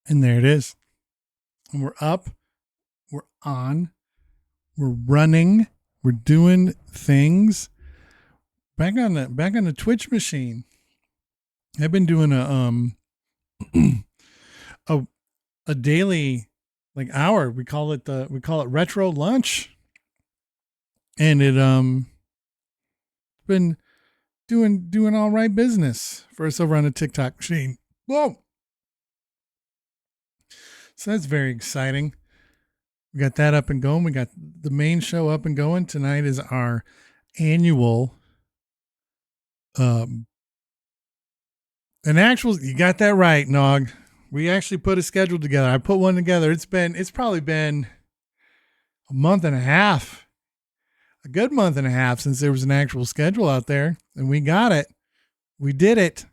And there it is. And we're up, we're on, we're running, we're doing things. Back on the Twitch machine. I've been doing a a daily like hour. We call it retro lunch. And it been doing all right business for us over on the TikTok machine. Whoa. So that's very exciting. We got that up and going. We got the main show up and going. Tonight is our annual an actual, you got that right, Nog. We actually put a schedule together. I put one together. It's probably been a month and a half, a good month and a half since there was an actual schedule out there, and we got it. We did it.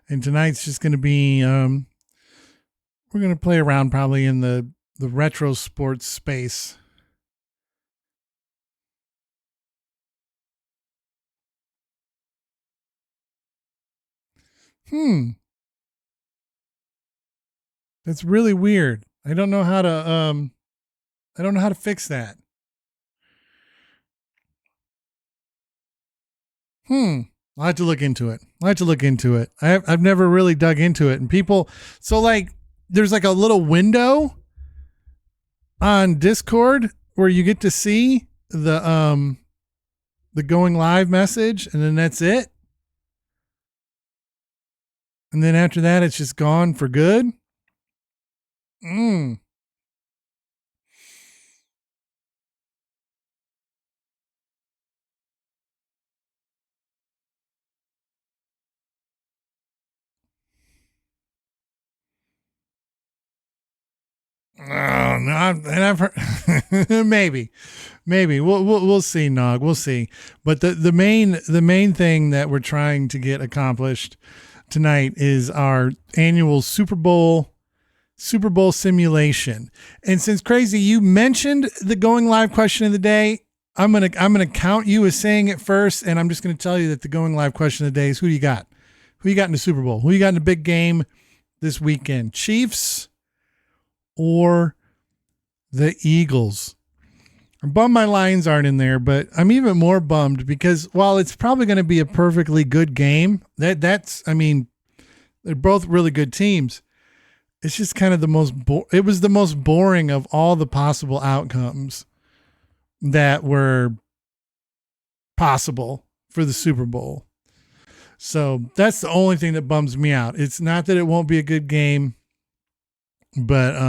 And tonight's just going to be, we're going to play around probably in the retro sports space. That's really weird. I don't know how to fix that. I'll have to look into it. I've never really dug into it. And people, so like, there's like a little window on Discord where you get to see the going live message, and then that's it. And then after that, it's just gone for good. Oh no, I've heard maybe we'll see, Nog. We'll see. But the main thing that we're trying to get accomplished tonight is our annual Super Bowl simulation. And since Crazy, you mentioned the going live question of the day, I'm gonna count you as saying it first, and I'm just gonna tell you that the going live question of the day is who do you got? Who you got in the Super Bowl? Who you got in the big game this weekend? Chiefs or the Eagles? I'm bummed my Lions aren't in there, but I'm even more bummed because while it's probably going to be a perfectly good game, I mean, they're both really good teams. It's just kind of it was the most boring of all the possible outcomes that were possible for the Super Bowl. So that's the only thing that bums me out. It's not that it won't be a good game, but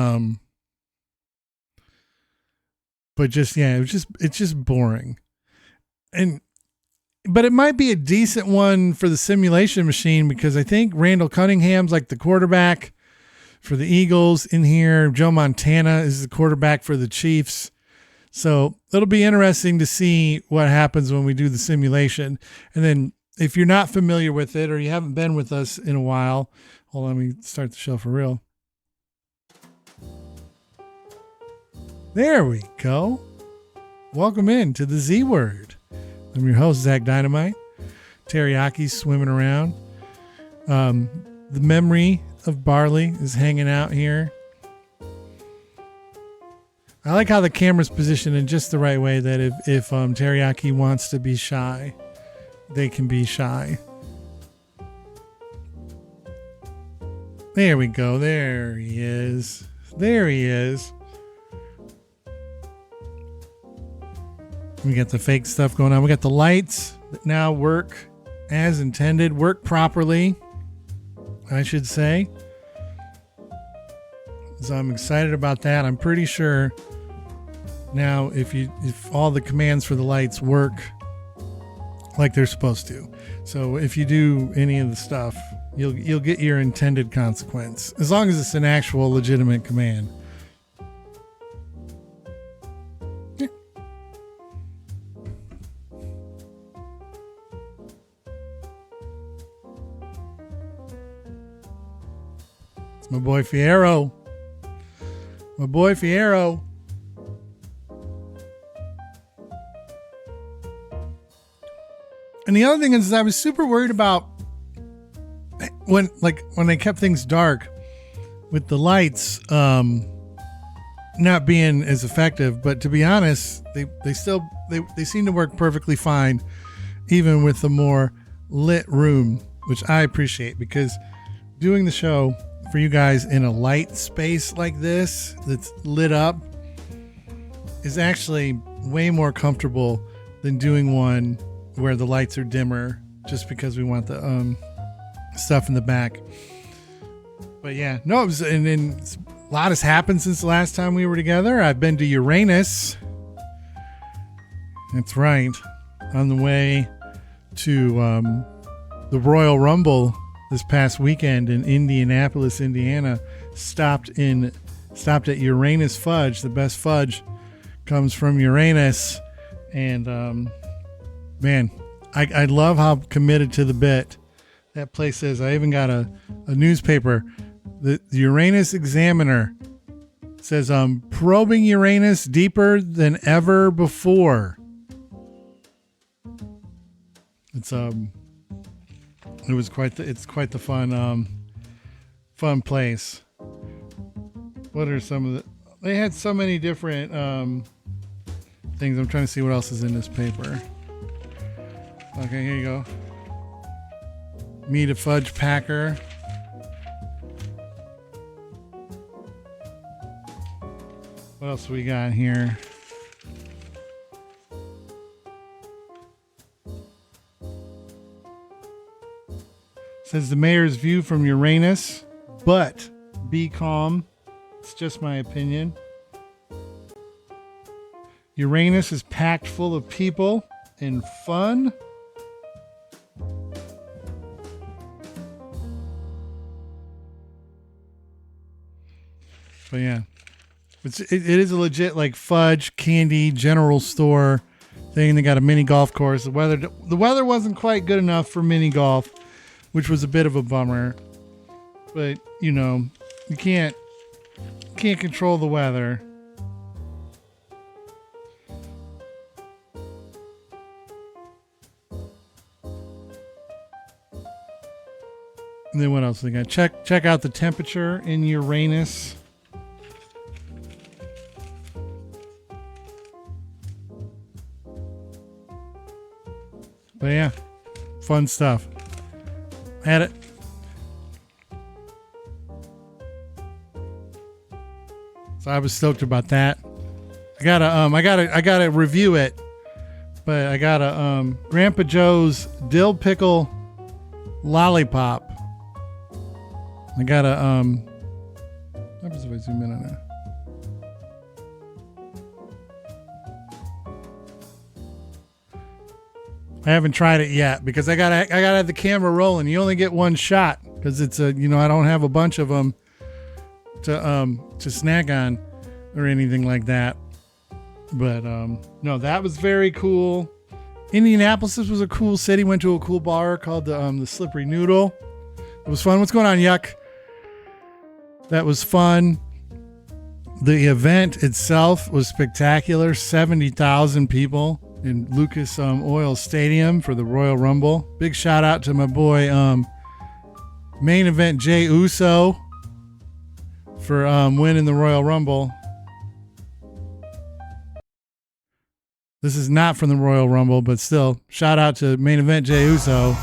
just, yeah, it's just boring. But it might be a decent one for the simulation machine because I think Randall Cunningham's like the quarterback for the Eagles in here. Joe Montana is the quarterback for the Chiefs. So it'll be interesting to see what happens when we do the simulation. And then if you're not familiar with it or you haven't been with us in a while, hold on, let me start the show for real. There we go. Welcome in to the Z Word. I'm your host, Zach Dynamite. Teriyaki swimming around. The memory of Barley is hanging out here. I like how the camera's positioned in just the right way that if Teriyaki wants to be shy, they can be shy. There we go. There he is. We got the fake stuff going on. We got the lights that now work as intended, work properly, I should say. So I'm excited about that. I'm pretty sure now if all the commands for the lights work like they're supposed to. So if you do any of the stuff, you'll get your intended consequence as long as it's an actual legitimate command. It's my boy Fierro. And the other thing is I was super worried about when they kept things dark with the lights not being as effective, but to be honest, they seem to work perfectly fine, even with the more lit room, which I appreciate, because doing the show for you guys in a light space like this that's lit up is actually way more comfortable than doing one where the lights are dimmer, just because we want the stuff in the back. But yeah, no, it was, and a lot has happened since the last time we were together. I've been to Uranus. That's right. On the way to the Royal Rumble this past weekend in Indianapolis, Indiana. Stopped at Uranus Fudge. The best fudge comes from Uranus. And man, I love how committed to the bit that place is. I even got a newspaper. The Uranus Examiner says, probing Uranus deeper than ever before. It's quite the fun place. What are some of the, they had so many different things. I'm trying to see what else is in this paper. Okay, here you go. Meet a fudge packer. What else we got here? Says the mayor's view from Uranus, but be calm. It's just my opinion. Uranus is packed full of people and fun. But yeah, it is a legit like fudge candy general store thing. They got a mini golf course. The weather wasn't quite good enough for mini golf, which was a bit of a bummer. But you know, you can't control the weather. And then what else we got? Check out the temperature in Uranus. But yeah, fun stuff. Had it. So I was stoked about that. I gotta review it. But I got a Grandpa Joe's dill pickle lollipop. I got a what happens if I zoom in on it? I haven't tried it yet because I gotta have the camera rolling. You only get one shot because it's I don't have a bunch of them to snack on or anything like that. But no, that was very cool. Indianapolis was a cool city. Went to a cool bar called the Slippery Noodle. It was fun. What's going on, Yuck? That was fun. The event itself was spectacular. 70,000 people in Lucas Oil Stadium for the Royal Rumble. Big shout out to my boy main event Jey Uso for winning the Royal Rumble. This is not from the Royal Rumble, but still, shout out to main event Jey Uso.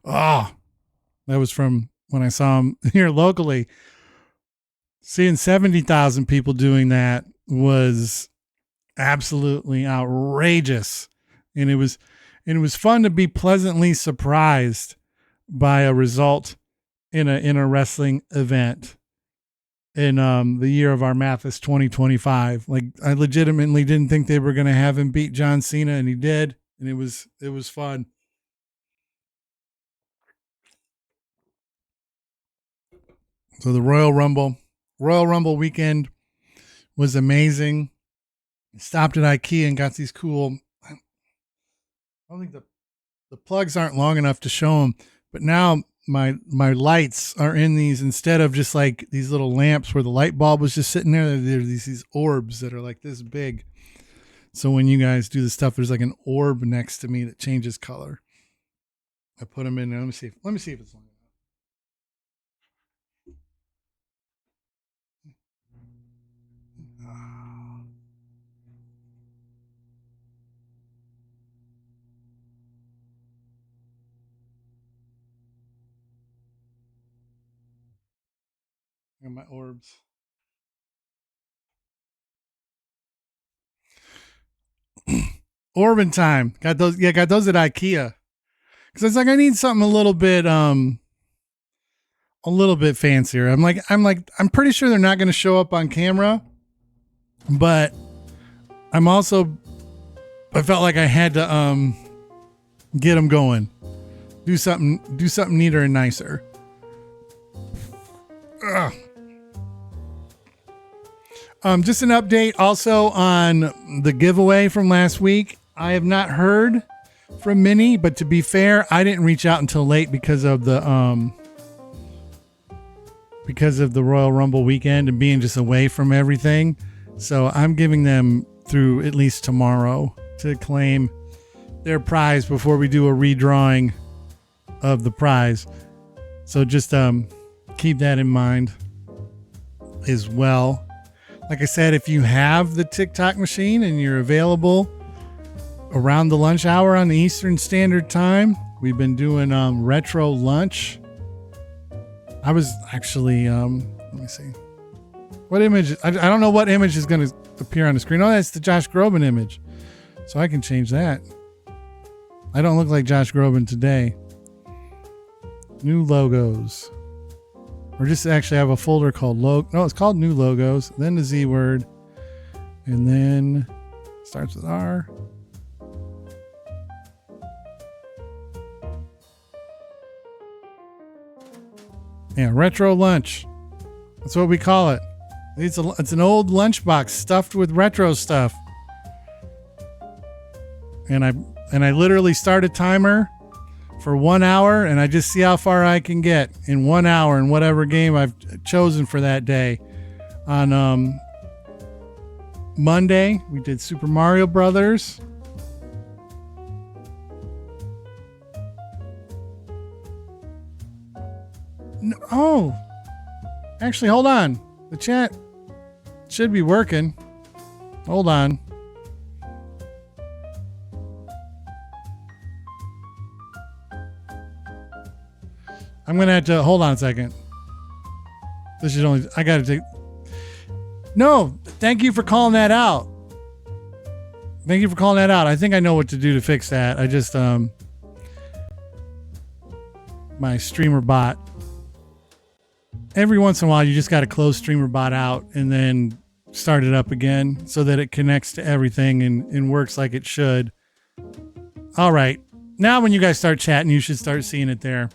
Oh, that was from when I saw him here locally. Seeing 70,000 people doing that was absolutely outrageous. And it was fun to be pleasantly surprised by a result in a wrestling event in the year of our Mathis 2025. Like, I legitimately didn't think they were going to have him beat John Cena, and he did. And it was fun. So the Royal Rumble weekend was amazing. Stopped at IKEA and got these cool, I don't think the plugs aren't long enough to show them, but now my lights are in these, instead of just like these little lamps where the light bulb was just sitting there, there's these orbs that are like this big. So when you guys do the stuff, there's like an orb next to me that changes color. I put them in there. Let me see if it's long enough. And my orbs. Orbin time. Got those. Yeah, got those at IKEA. Cause it's like I need something a little bit fancier. I'm pretty sure they're not going to show up on camera, but I felt like I had to get them going. Do something neater and nicer. Ugh. Just an update also on the giveaway from last week. I have not heard from Minnie, but to be fair, I didn't reach out until late because of the Royal Rumble weekend and being just away from everything. So I'm giving them through at least tomorrow to claim their prize before we do a redrawing of the prize. So just keep that in mind as well. Like I said, if you have the TikTok machine and you're available around the lunch hour on the Eastern Standard Time, we've been doing retro lunch. I was actually, let me see. What image? I don't know what image is going to appear on the screen. Oh, that's the Josh Groban image. So I can change that. I don't look like Josh Groban today. New logos. Or just actually have a folder called no, it's called new logos, then the Z word, and then starts with R. Yeah, retro lunch. That's what we call it. It's an old lunchbox stuffed with retro stuff. And I literally start a timer for 1 hour, and I just see how far I can get in 1 hour in whatever game I've chosen for that day. On Monday, we did Super Mario Brothers. No, actually, hold on. The chat should be working. Hold on. I'm going to have to hold on a second. This is only, I got to take. No, thank you for calling that out. Thank you for calling that out. I think I know what to do to fix that. I just, my streamer bot. Every once in a while, you just got to close streamer bot out and then start it up again so that it connects to everything and works like it should. All right. Now, when you guys start chatting, you should start seeing it there.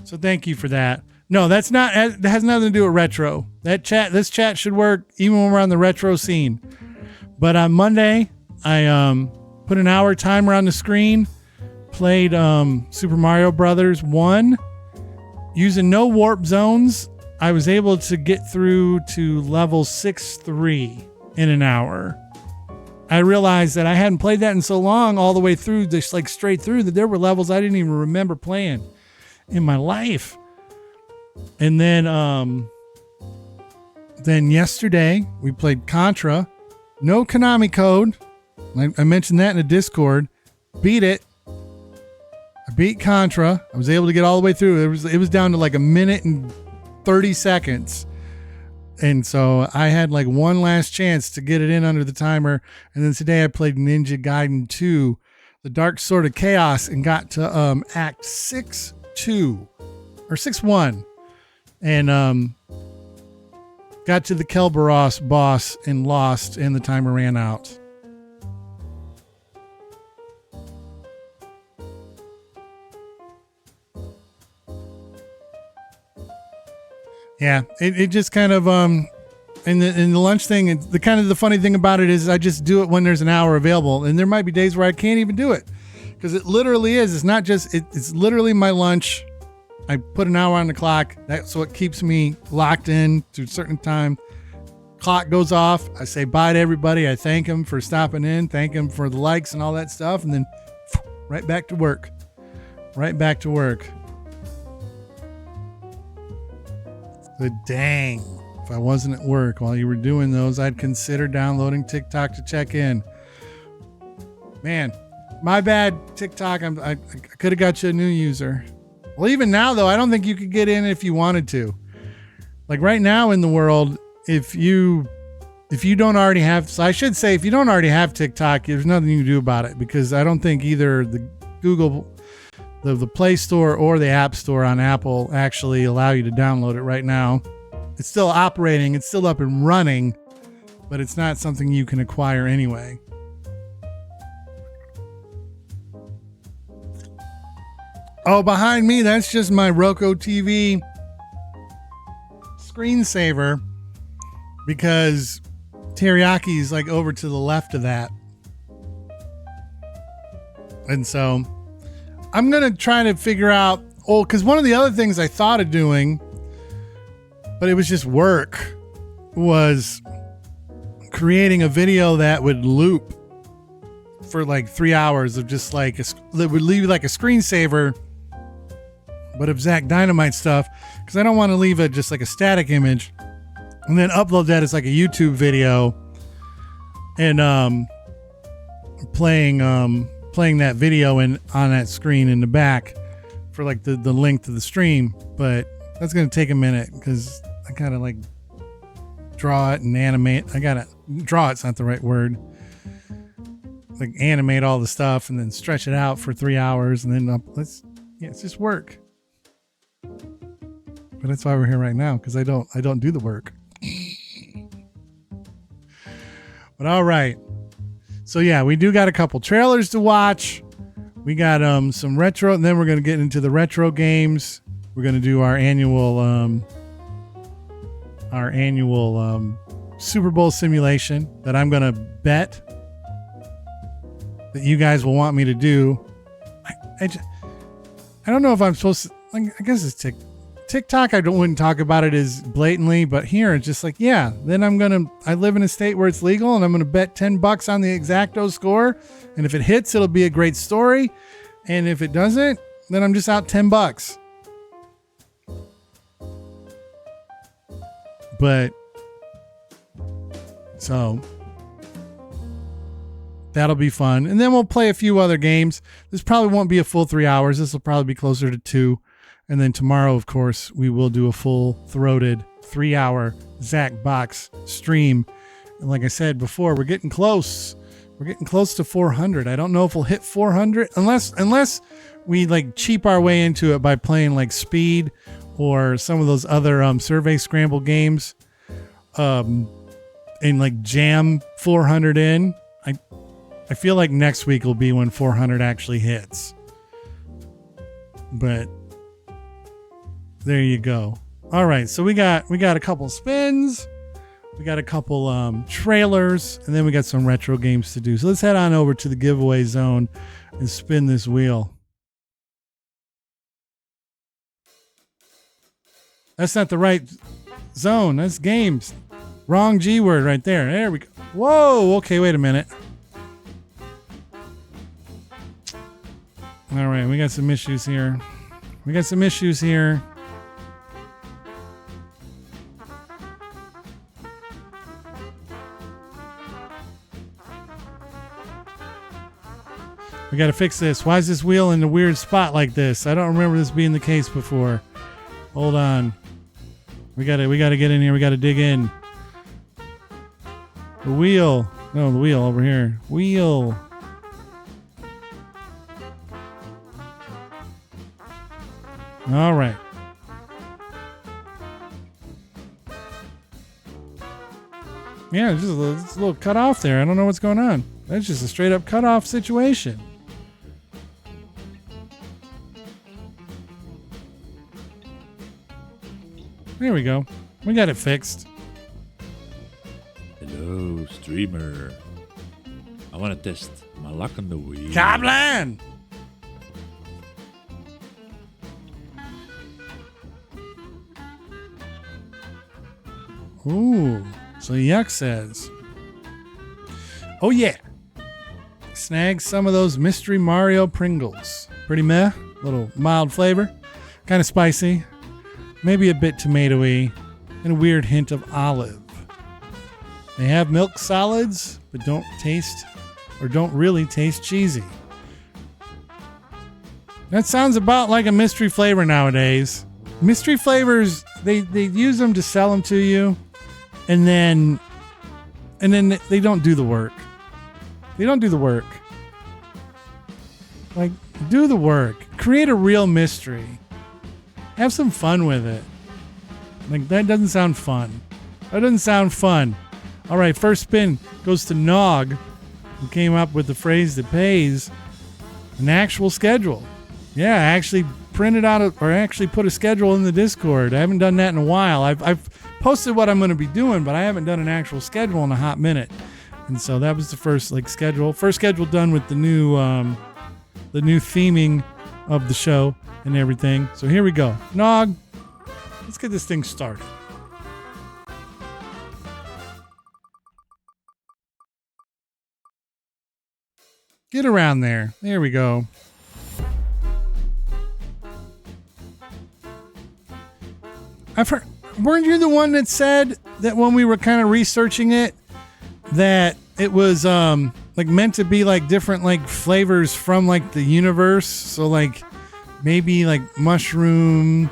So thank you for that. No, that has nothing to do with retro. This chat should work even when we're on the retro scene. But on Monday, I put an hour timer on the screen, played Super Mario Brothers 1. Using no warp zones, I was able to get through to level 6-3 in an hour. I realized that I hadn't played that in so long, all the way through, just like straight through, that there were levels I didn't even remember playing in my life. And then yesterday we played Contra. No Konami code. I mentioned that in the Discord. Beat it. I beat Contra. I was able to get all the way through. It was down to like a minute and 30 seconds. And so I had like one last chance to get it in under the timer. And then today I played Ninja Gaiden 2, The Dark Sword of Chaos, and got to Act 6-2 or 6-1. And got to the Kelberos boss and lost, and the timer ran out. Yeah, it just kind of in the lunch thing, the funny thing about it is I just do it when there's an hour available, and there might be days where I can't even do it because it literally is. It's not just it's literally my lunch I put an hour on the clock. That's what keeps me locked in to a certain time. Clock goes off. I say bye to everybody. I thank them for stopping in, thank them for the likes and all that stuff, and then right back to work. Right back to work. But dang, if I wasn't at work while you were doing those, I'd consider downloading TikTok to check in. Man, my bad, TikTok. I could have got you a new user. Well, even now, though, I don't think you could get in if you wanted to. Like right now in the world, if you don't already have, so I should say, if you don't already have TikTok, there's nothing you can do about it, because I don't think either the Google, the Play Store or the App Store on Apple actually allow you to download it right now. It's still operating, it's still up and running, but it's not something you can acquire anyway. Oh, behind me, that's just my Roku TV screensaver, because teriyaki is like over to the left of that. And so I'm going to try to figure out, because one of the other things I thought of doing, but it was just work, was creating a video that would loop for like 3 hours of just like, that would leave like a screensaver, but of Zach Dynamite stuff, because I don't want to leave it just like a static image and then upload that as like a YouTube video and playing that video on that screen in the back for like the length of the stream. But that's going to take a minute, because I gotta like draw it and animate. I gotta draw, it's not the right word, like animate all the stuff and then stretch it out for 3 hours, and then it's just work. But that's why we're here right now, because I don't do the work. But all right. So yeah, we do got a couple trailers to watch. We got some retro, and then we're going to get into the retro games. We're going to do our annual Super Bowl simulation that I'm going to bet that you guys will want me to do. I don't know if I'm supposed to, I guess it's TikTok. I wouldn't talk about it as blatantly, but here it's just like, yeah, then I live in a state where it's legal, and I'm going to bet $10 on the X-Acto score. And if it hits, it'll be a great story. And if it doesn't, then I'm just out $10. But so that'll be fun. And then we'll play a few other games. This probably won't be a full 3 hours. This will probably be closer to 2. And then tomorrow, of course, we will do a full-throated 3-hour Zach Box stream. And like I said before, we're getting close. We're getting close to 400. I don't know if we'll hit 400 unless we like cheap our way into it by playing like Speed or some of those other survey scramble games, and like jam 400 in. I feel like next week will be when 400 actually hits. But there you go. All right, so we got a couple spins, we got a couple trailers, and then we got some retro games to do. So let's head on over to the giveaway zone and spin this wheel. That's not the right zone. That's games. Wrong G word right there. There we go. Whoa. Okay, wait a minute. All right, we got some issues here. We got to fix this. Why is this wheel in a weird spot like this? I don't remember this being the case before. Hold on. We gotta get in here. We gotta dig in. The wheel. No, the wheel over here. Wheel. All right. Yeah, it's just a little cut off there. I don't know what's going on. That's just a straight up cut off situation. There we go. We got it fixed. Hello, streamer. I want to test my luck on the wheel. Copland! Ooh. So Yuck says, oh yeah. Snag some of those Mystery Mario Pringles. Pretty meh. Little mild flavor. Kind of spicy. Maybe a bit tomatoey. And a weird hint of olive. They have milk solids, but don't really taste cheesy. That sounds about like a mystery flavor nowadays. Mystery flavors, they use them to sell them to you, and then they don't do the work. They don't do the work. Like, do the work. Create a real mystery. Have some fun with it. Like, that doesn't sound fun. That doesn't sound fun. All right, first spin goes to Nog, who came up with the phrase that pays an actual schedule. Yeah, I actually printed out or actually put a schedule in the Discord. I haven't done that in a while. I've posted what I'm going to be doing, but I haven't done an actual schedule in a hot minute. And so that was the first schedule done with the new theming of the show and everything. So here we go. Nog, let's get this thing started. Get around there. There we go. I've heard, weren't you the one that said that when we were kind of researching it, that it was meant to be like different like flavors from like the universe? So like maybe like mushroom,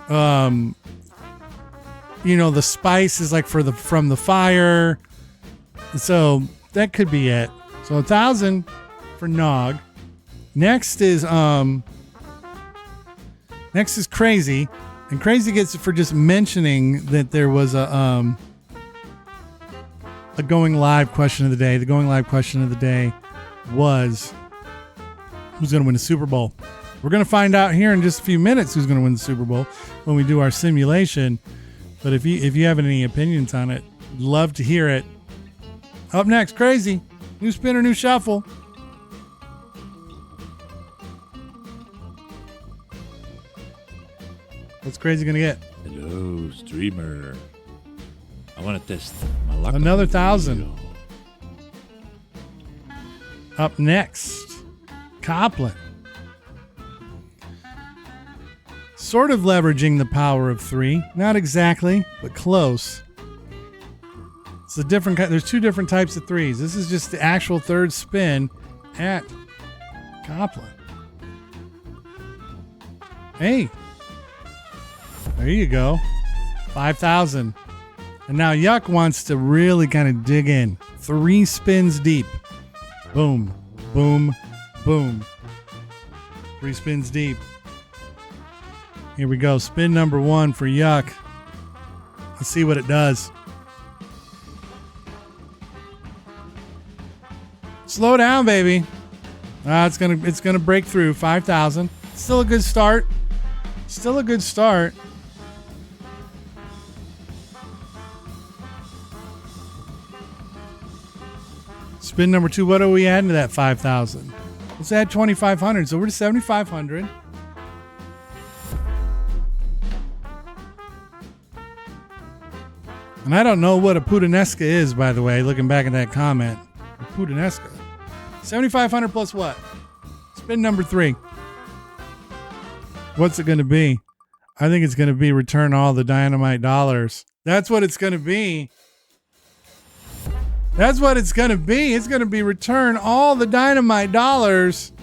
the spice is like from the fire. So that could be it. So 1,000 for Nog. Next is Crazy. And Crazy gets it for just mentioning that there was a going live question of the day. The going live question of the day was, who's going to win the Super Bowl? We're going to find out here in just a few minutes who's going to win the Super Bowl when we do our simulation. But if you have any opinions on it, love to hear it. Up next, Crazy. New spinner, new shuffle. What's Crazy gonna get? Hello, streamer. I want to test my luck. Another 1,000. Up next, Copland. Sort of leveraging the power of 3. Not exactly, but close. It's a different. There's 2 different types of 3s. This is just the actual third spin at Copland. Hey. There you go. 5,000. And now Yuck wants to really kind of dig in. 3 spins deep. Boom. Boom. Boom. 3 spins deep. Here we go. Spin number 1 for Yuck. Let's see what it does. Slow down, baby. It's gonna break through. 5,000. Still a good start. Still a good start. Spin number 2. What are we adding to that 5,000? Let's add 2,500. So we're to 7,500. And I don't know what a puttanesca is, by the way, looking back at that comment. A puttanesca. 7,500 plus what? Spin number 3. What's it going to be? I think it's going to be return all the dynamite dollars. That's what it's going to be. That's what it's going to be. It's going to be return all the dynamite dollars.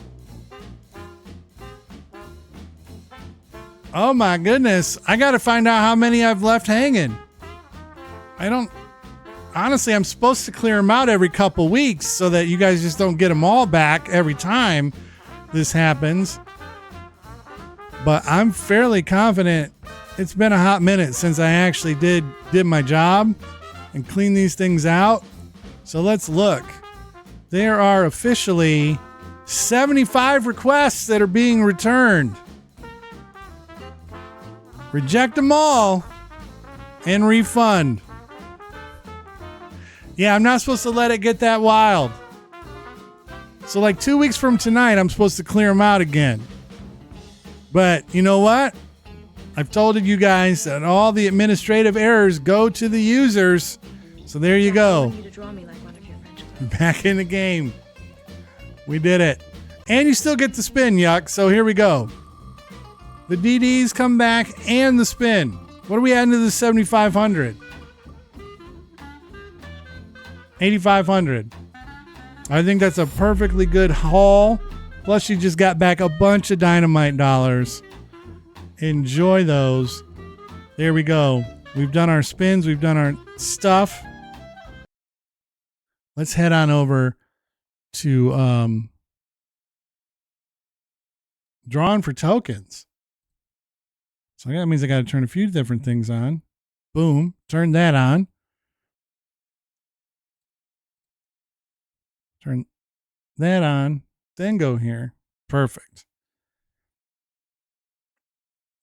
Oh my goodness. I got to find out how many I've left hanging. Honestly, I'm supposed to clear them out every couple weeks so that you guys just don't get them all back every time this happens. But I'm fairly confident it's been a hot minute since I actually did my job and cleaned these things out. So let's look. There are officially 75 requests that are being returned. Reject them all and refund. Yeah, I'm not supposed to let it get that wild. So like 2 weeks from tonight, I'm supposed to clear them out again. But you know what? I've told you guys that all the administrative errors go to the users. So there you go. Back in the game. We did it. And you still get the spin, Yuck. So here we go. The DDs come back and the spin. What are we adding to the 7,500? 8,500. I think that's a perfectly good haul. Plus, you just got back a bunch of dynamite dollars. Enjoy those. There we go. We've done our spins. We've done our stuff. Let's head on over to drawing for tokens. So that means I got to turn a few different things on. Boom. Turn that on. Turn that on. Then go here. Perfect.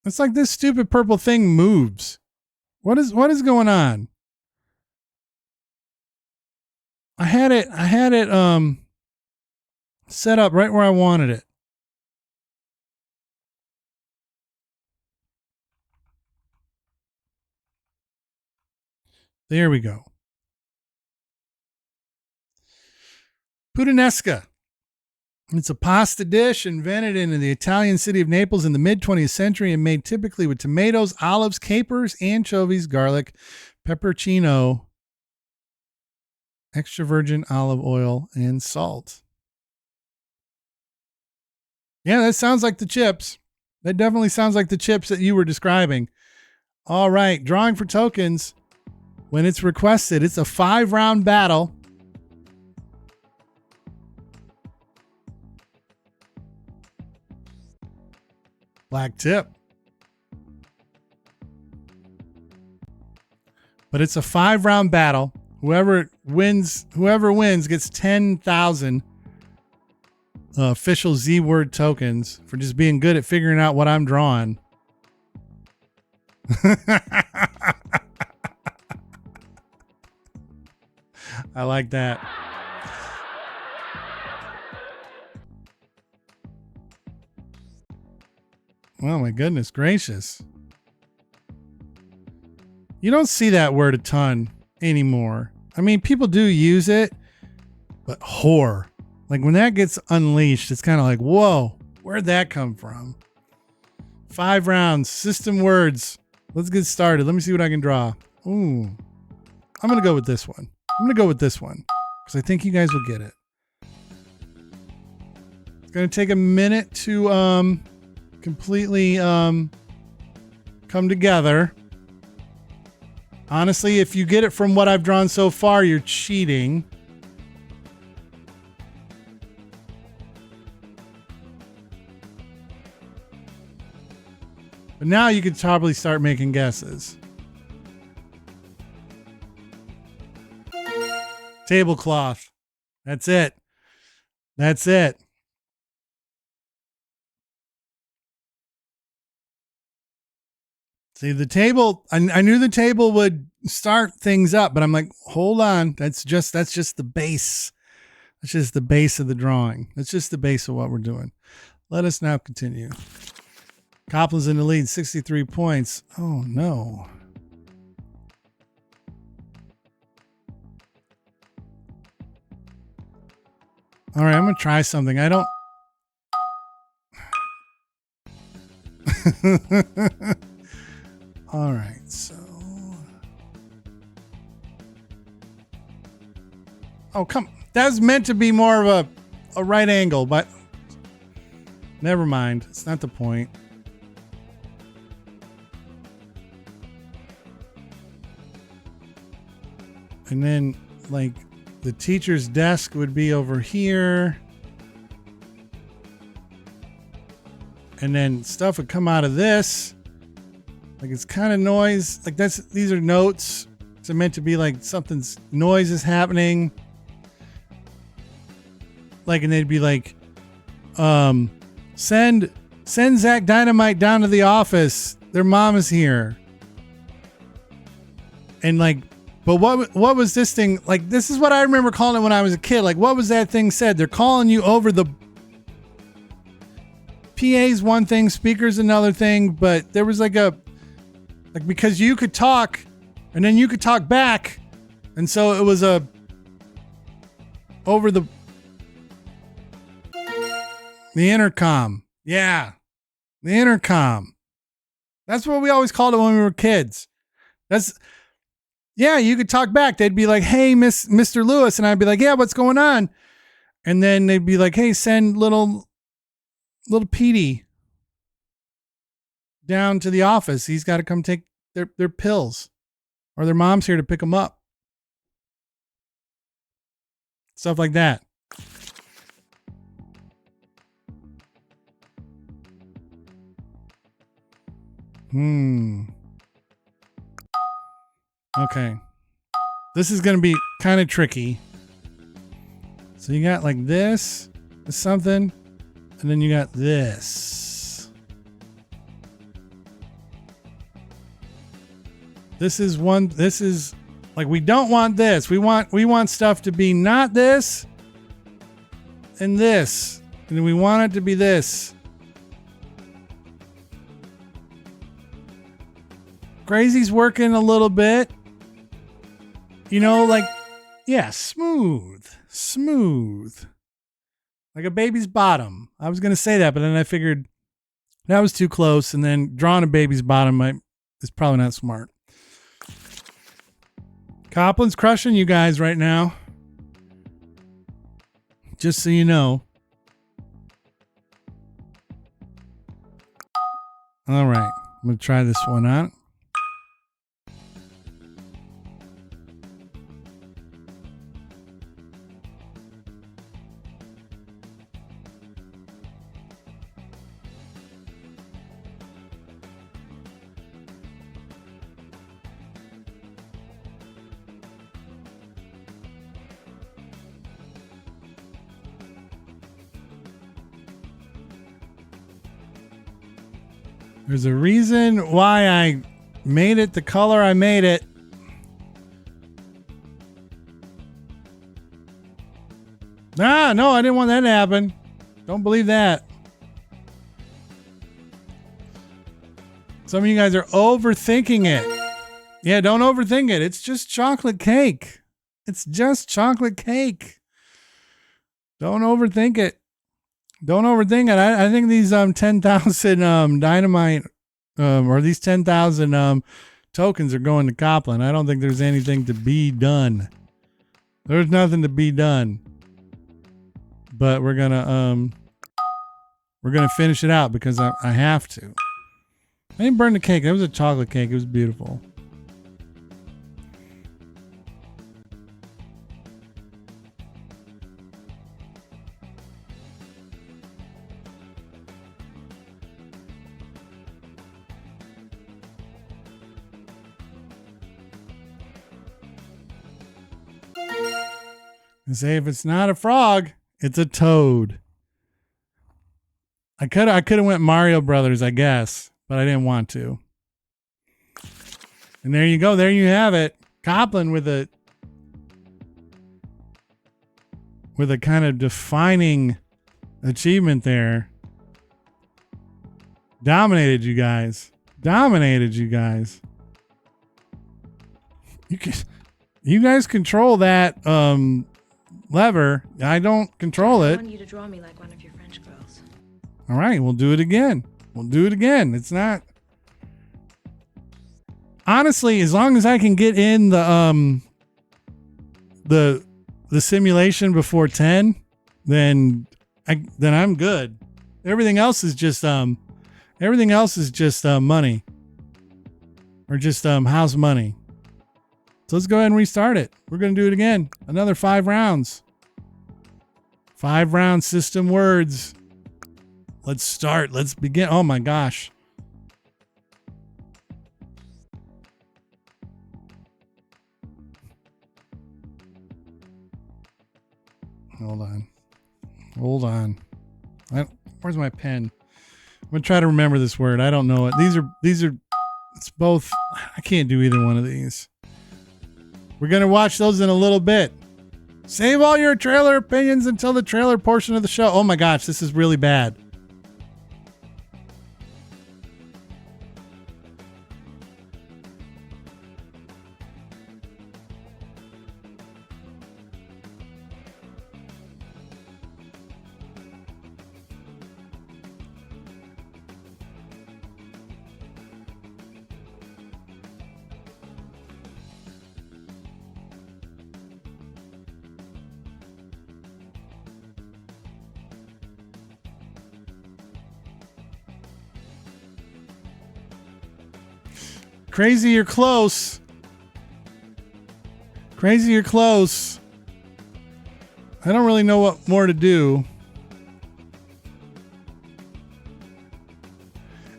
It's like this stupid purple thing moves. What is going on? I had it set up right where I wanted it. There we go. Puttanesca. It's a pasta dish invented in the Italian city of Naples in the mid-20th century and made typically with tomatoes, olives, capers, anchovies, garlic, peppercino, extra virgin olive oil, and salt. Yeah, that sounds like the chips. That definitely sounds like the chips that you were describing. All right, drawing for tokens. When it's requested, it's a 5-round battle. Black tip. But it's a 5-round battle. Whoever wins gets 10,000 official Z-word tokens for just being good at figuring out what I'm drawing. I like that. Oh my goodness gracious. You don't see that word a ton anymore. I mean, people do use it, but whore. Like when that gets unleashed, it's kind of like, whoa, where'd that come from? 5 rounds, system words. Let's get started. Let me see what I can draw. Ooh, I'm going to go with this one. I'm going to go with this one because I think you guys will get it. It's going to take a minute to completely come together. Honestly, if you get it from what I've drawn so far, you're cheating. But now you could probably start making guesses. Tablecloth. That's it. That's it. See, the table, I knew the table would start things up, but I'm like, hold on. That's just the base. That's just the base of the drawing. That's just the base of what we're doing. Let us now continue. Copland's in the lead, 63 points. Oh, no. All right, I'm going to try something. I don't... All right, so... Oh, come... That was meant to be more of a right angle, but... Never mind. It's not the point. And then, like... The teacher's desk would be over here. And then stuff would come out of this. Like it's kind of noise. Like these are notes. It's meant to be like something's noise is happening. Like, and they'd be like, send Zach Dynamite down to the office. Their mom is here. And like, but what was this thing? Like, this is what I remember calling it when I was a kid. Like, what was that thing said? They're calling you over the PA's one thing, speaker's another thing, but there was like because you could talk and then you could talk back. And so it was over the intercom. Yeah. The intercom. That's what we always called it when we were kids. Yeah, you could talk back. They'd be like, "Hey, Mr. Lewis." And I'd be like, "Yeah, what's going on?" And then they'd be like, "Hey, send little Petey down to the office. He's got to come take their pills, or their mom's here to pick them up." Stuff like that. Okay. This is going to be kind of tricky. So you got like this is something, and then you got this. This is like, we don't want this. We want stuff to be not this and this. And then we want it to be this. Crazy's working a little bit. You know, like, yeah, smooth. Like a baby's bottom. I was going to say that, but then I figured that was too close. And then drawing a baby's bottom is probably not smart. Copland's crushing you guys right now. Just so you know. All right. I'm going to try this one out. There's a reason why I made it the color I made it. No, I didn't want that to happen. Don't believe that. Some of you guys are overthinking it. Yeah, don't overthink it. It's just chocolate cake. It's just chocolate cake. Don't overthink it. Don't overthink it. I think these 10,000 dynamite or these 10,000 tokens are going to Copland. I don't think there's anything to be done. There's nothing to be done. But we're gonna finish it out because I have to. I didn't burn the cake. That was a chocolate cake. It was beautiful. And say if it's not a frog, it's a toad. I could have went Mario Brothers, I guess, but I didn't want to. And there you go. There you have it. Copland with a kind of defining achievement there. Dominated you guys. You guys control that lever. I don't control it. I want you to draw me like one of your French girls. All right, we'll do it again. It's not, honestly, as long as I can get in the simulation before 10, then I'm good. Everything else is just money, or just house money. So let's go ahead and restart it. We're going to do it again. Another 5 rounds. 5 round system words. Let's start. Let's begin. Oh my gosh. Hold on. Where's my pen? I'm going to try to remember this word. I don't know it. These are, it's both. I can't do either one of these. We're going to watch those in a little bit. Save all your trailer opinions until the trailer portion of the show. Oh my gosh, this is really bad. Crazy, you're close. Crazy, you're close. I don't really know what more to do.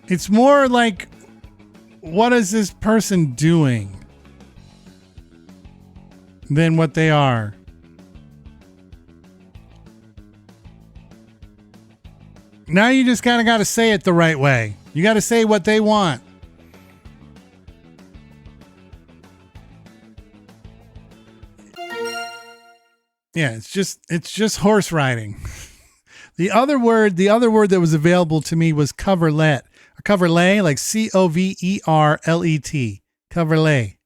It's more like, what is this person doing than what they are. Now you just kind of got to say it the right way. You got to say what they want. Yeah, it's just horse riding. The other word that was available to me was coverlet. A coverlet, like Coverlet. Coverlet.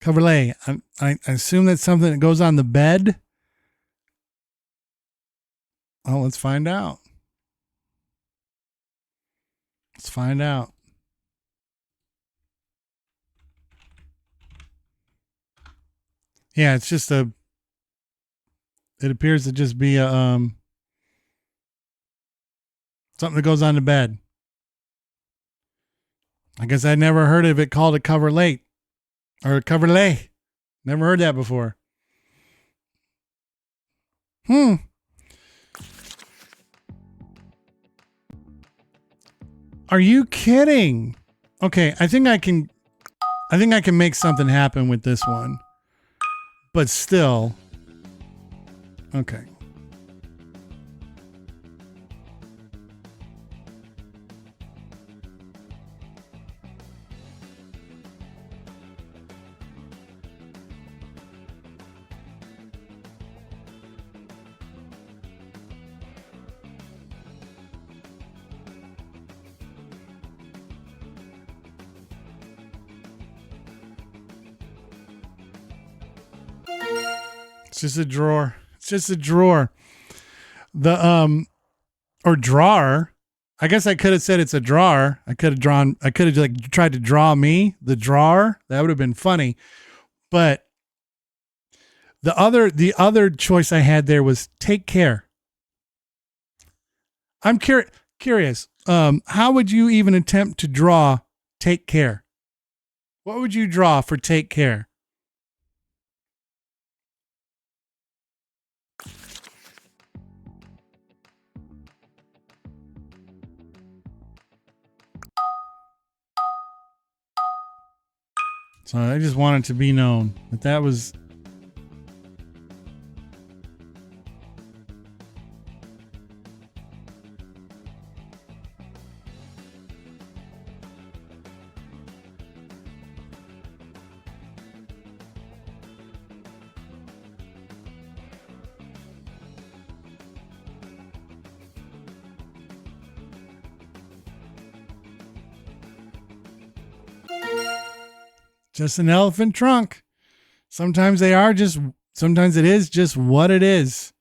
Coverlet. I assume that's something that goes on the bed. Oh, let's find out. Let's find out. Yeah, it's just it appears to just be a something that goes on the bed. I guess I never heard of it called a coverlet or a coverlet. Never heard that before. Are you kidding? Okay, I think I can make something happen with this one. But still. Okay. It's just a drawer. It's just a drawer. The or drawer. I guess I could have said it's a drawer. I could have like tried to draw me, the drawer. That would have been funny. But the other choice I had there was take care. I'm curious. How would you even attempt to draw take care? What would you draw for take care? So I just wanted to be known that was. Just an elephant trunk. Sometimes it is just what it is.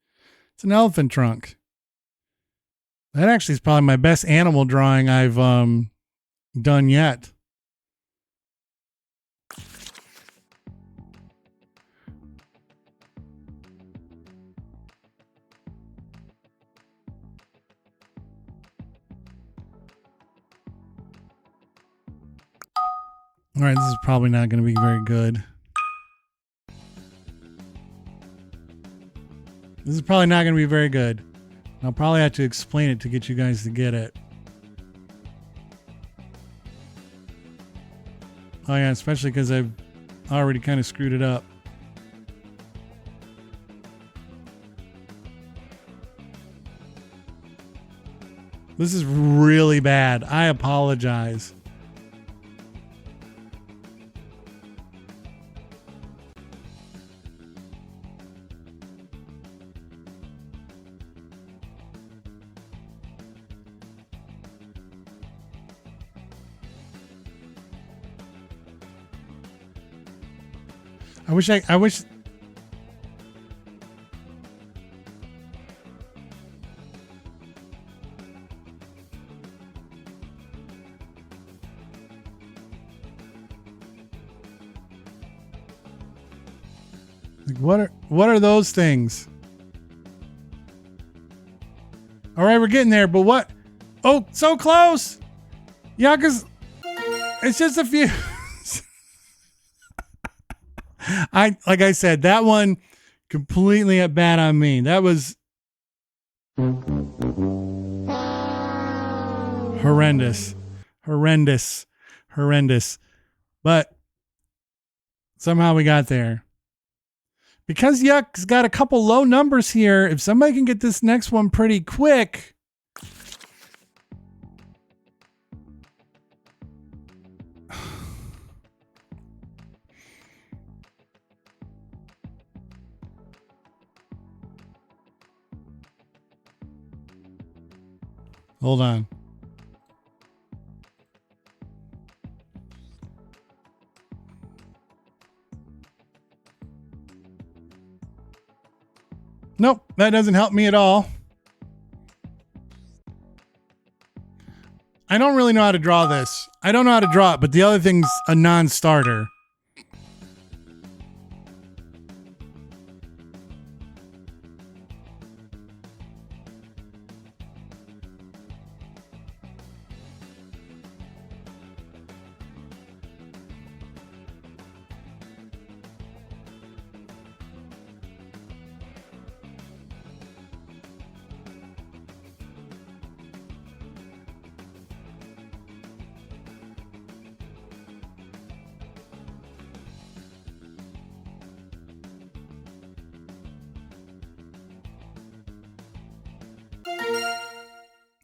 It's an elephant trunk. That actually is probably my best animal drawing I've done yet. All right, this is probably not going to be very good. This is probably not going to be very good. I'll probably have to explain it to get you guys to get it. Oh yeah, especially because I've already kind of screwed it up. This is really bad. I apologize. I wish. Like what are those things? All right, we're getting there, but what? Oh, so close. Yeah, 'cause It's just a few. Like I said, that one completely at bat on me. That was horrendous. But somehow we got there. Because Yuck's got a couple low numbers here, if somebody can get this next one pretty quick. Hold on. Nope, that doesn't help me at all. I don't really know how to draw this. I don't know how to draw it, but the other thing's a non-starter.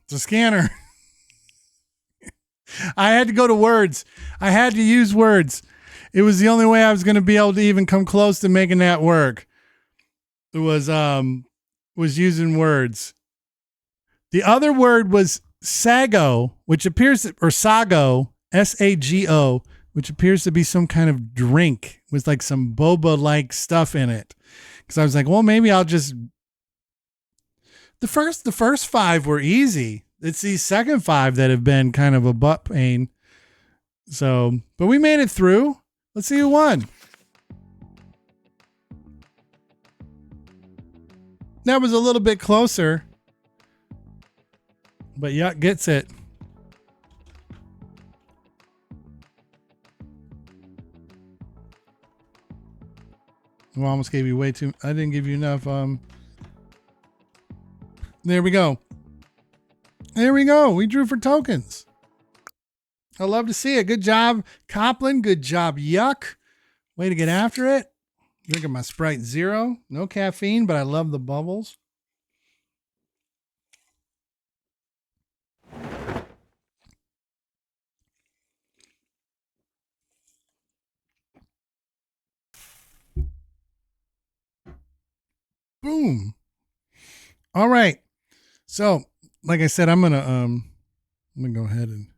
It's a scanner. I had to go to words. I had to use words. It was the only way I was going to be able to even come close to making that work. It was using words. The other word was sago, which appears or sago, S-A-G-O, which appears to be some kind of drink with like some boba like stuff in it. Because I was like, well, maybe I'll just. The first five were easy. It's these second five that have been kind of a butt pain. So, but we made it through. Let's see who won. That was a little bit closer. But Yuck gets it. I almost gave you way too. I didn't give you enough. There we go. There we go. We drew for tokens. I love to see it. Good job, Copland. Good job, Yuck. Way to get after it. Drinking my Sprite Zero. No caffeine, but I love the bubbles. Boom. All right. So, like I said, I'm gonna go ahead and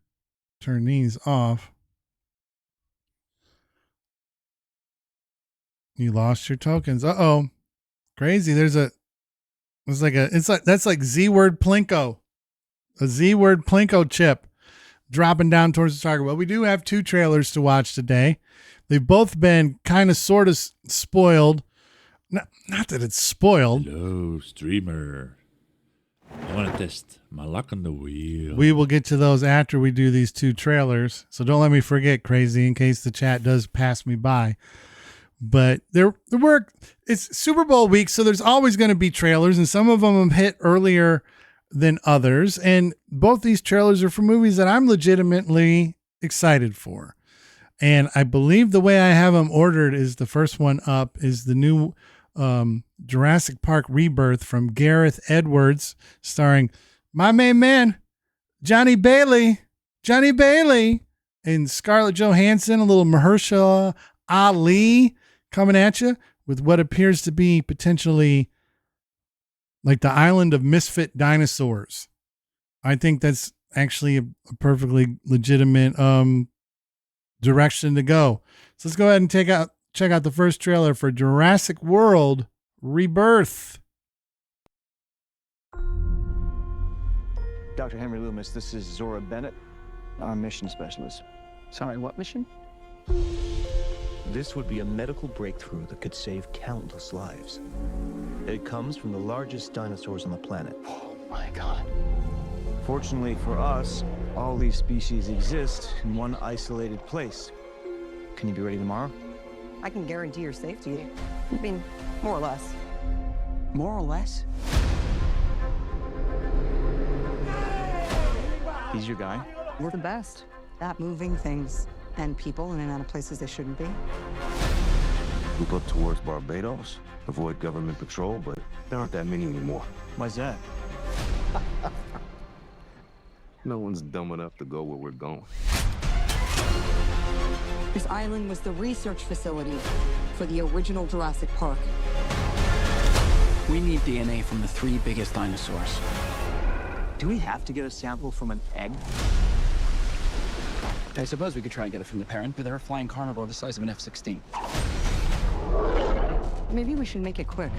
turn these off. You lost your tokens. Uh-oh. Crazy. That's like Z-word Plinko. A Z-word Plinko chip dropping down towards the target. Well, we do have two trailers to watch today. They've both been kind of sort of spoiled. Not that it's spoiled. Hello, streamer. I want to test my luck on the wheel. We will get to those after we do these two trailers. So don't let me forget, Crazy, in case the chat does pass me by. But it's Super Bowl week, so there's always going to be trailers, and some of them have hit earlier than others. And both these trailers are for movies that I'm legitimately excited for. And I believe the way I have them ordered is the first one up is the new Jurassic Park Rebirth from Gareth Edwards, starring my main man, Johnny Bailey, and Scarlett Johansson, a little Mahershala Ali coming at you with what appears to be potentially like the island of misfit dinosaurs. I think that's actually a perfectly legitimate direction to go. So let's go ahead and check out the first trailer for Jurassic World Rebirth. Dr. Henry Loomis, this is Zora Bennett, our mission specialist. Sorry, what mission? This would be a medical breakthrough that could save countless lives. It comes from the largest dinosaurs on the planet. Oh my God. Fortunately for us, All these species exist in one isolated place. Can you be ready tomorrow? I can guarantee your safety. I mean, more or less. More or less? He's your guy? We're the best at moving things and people in and out of places they shouldn't be. Move up towards Barbados, avoid government patrol, but there aren't that many anymore. Why's that? No one's dumb enough to go where we're going. This island was the research facility for the original Jurassic Park. We need DNA from the 3 biggest dinosaurs. Do we have to get a sample from an egg? I suppose we could try and get it from the parent, but they're a flying carnivore the size of an F-16. Maybe we should make it quick.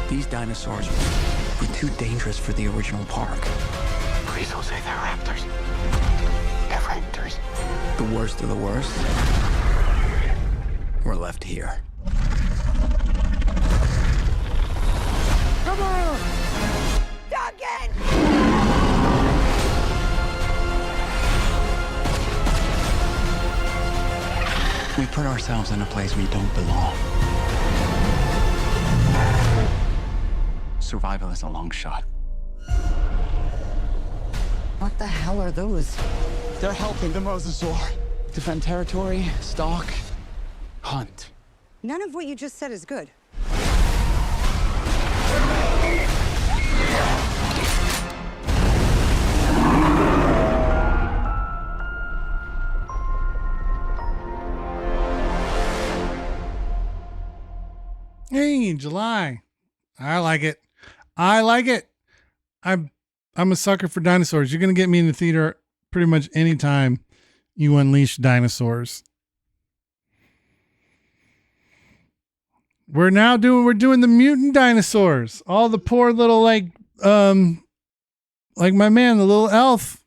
These dinosaurs were too dangerous for the original park. Please don't say they're raptors. They're raptors. The worst of the worst were left here. Come on! Duncan! We put ourselves in a place we don't belong. Survival is a long shot. What the hell are those? They're helping the mosasaur defend territory, stalk, hunt. None of what you just said is good. Hey, July. I like it. I like it. I'm a sucker for dinosaurs. You're gonna get me in the theater pretty much anytime you unleash dinosaurs. We're doing the mutant dinosaurs. All the poor little like my man, the little elf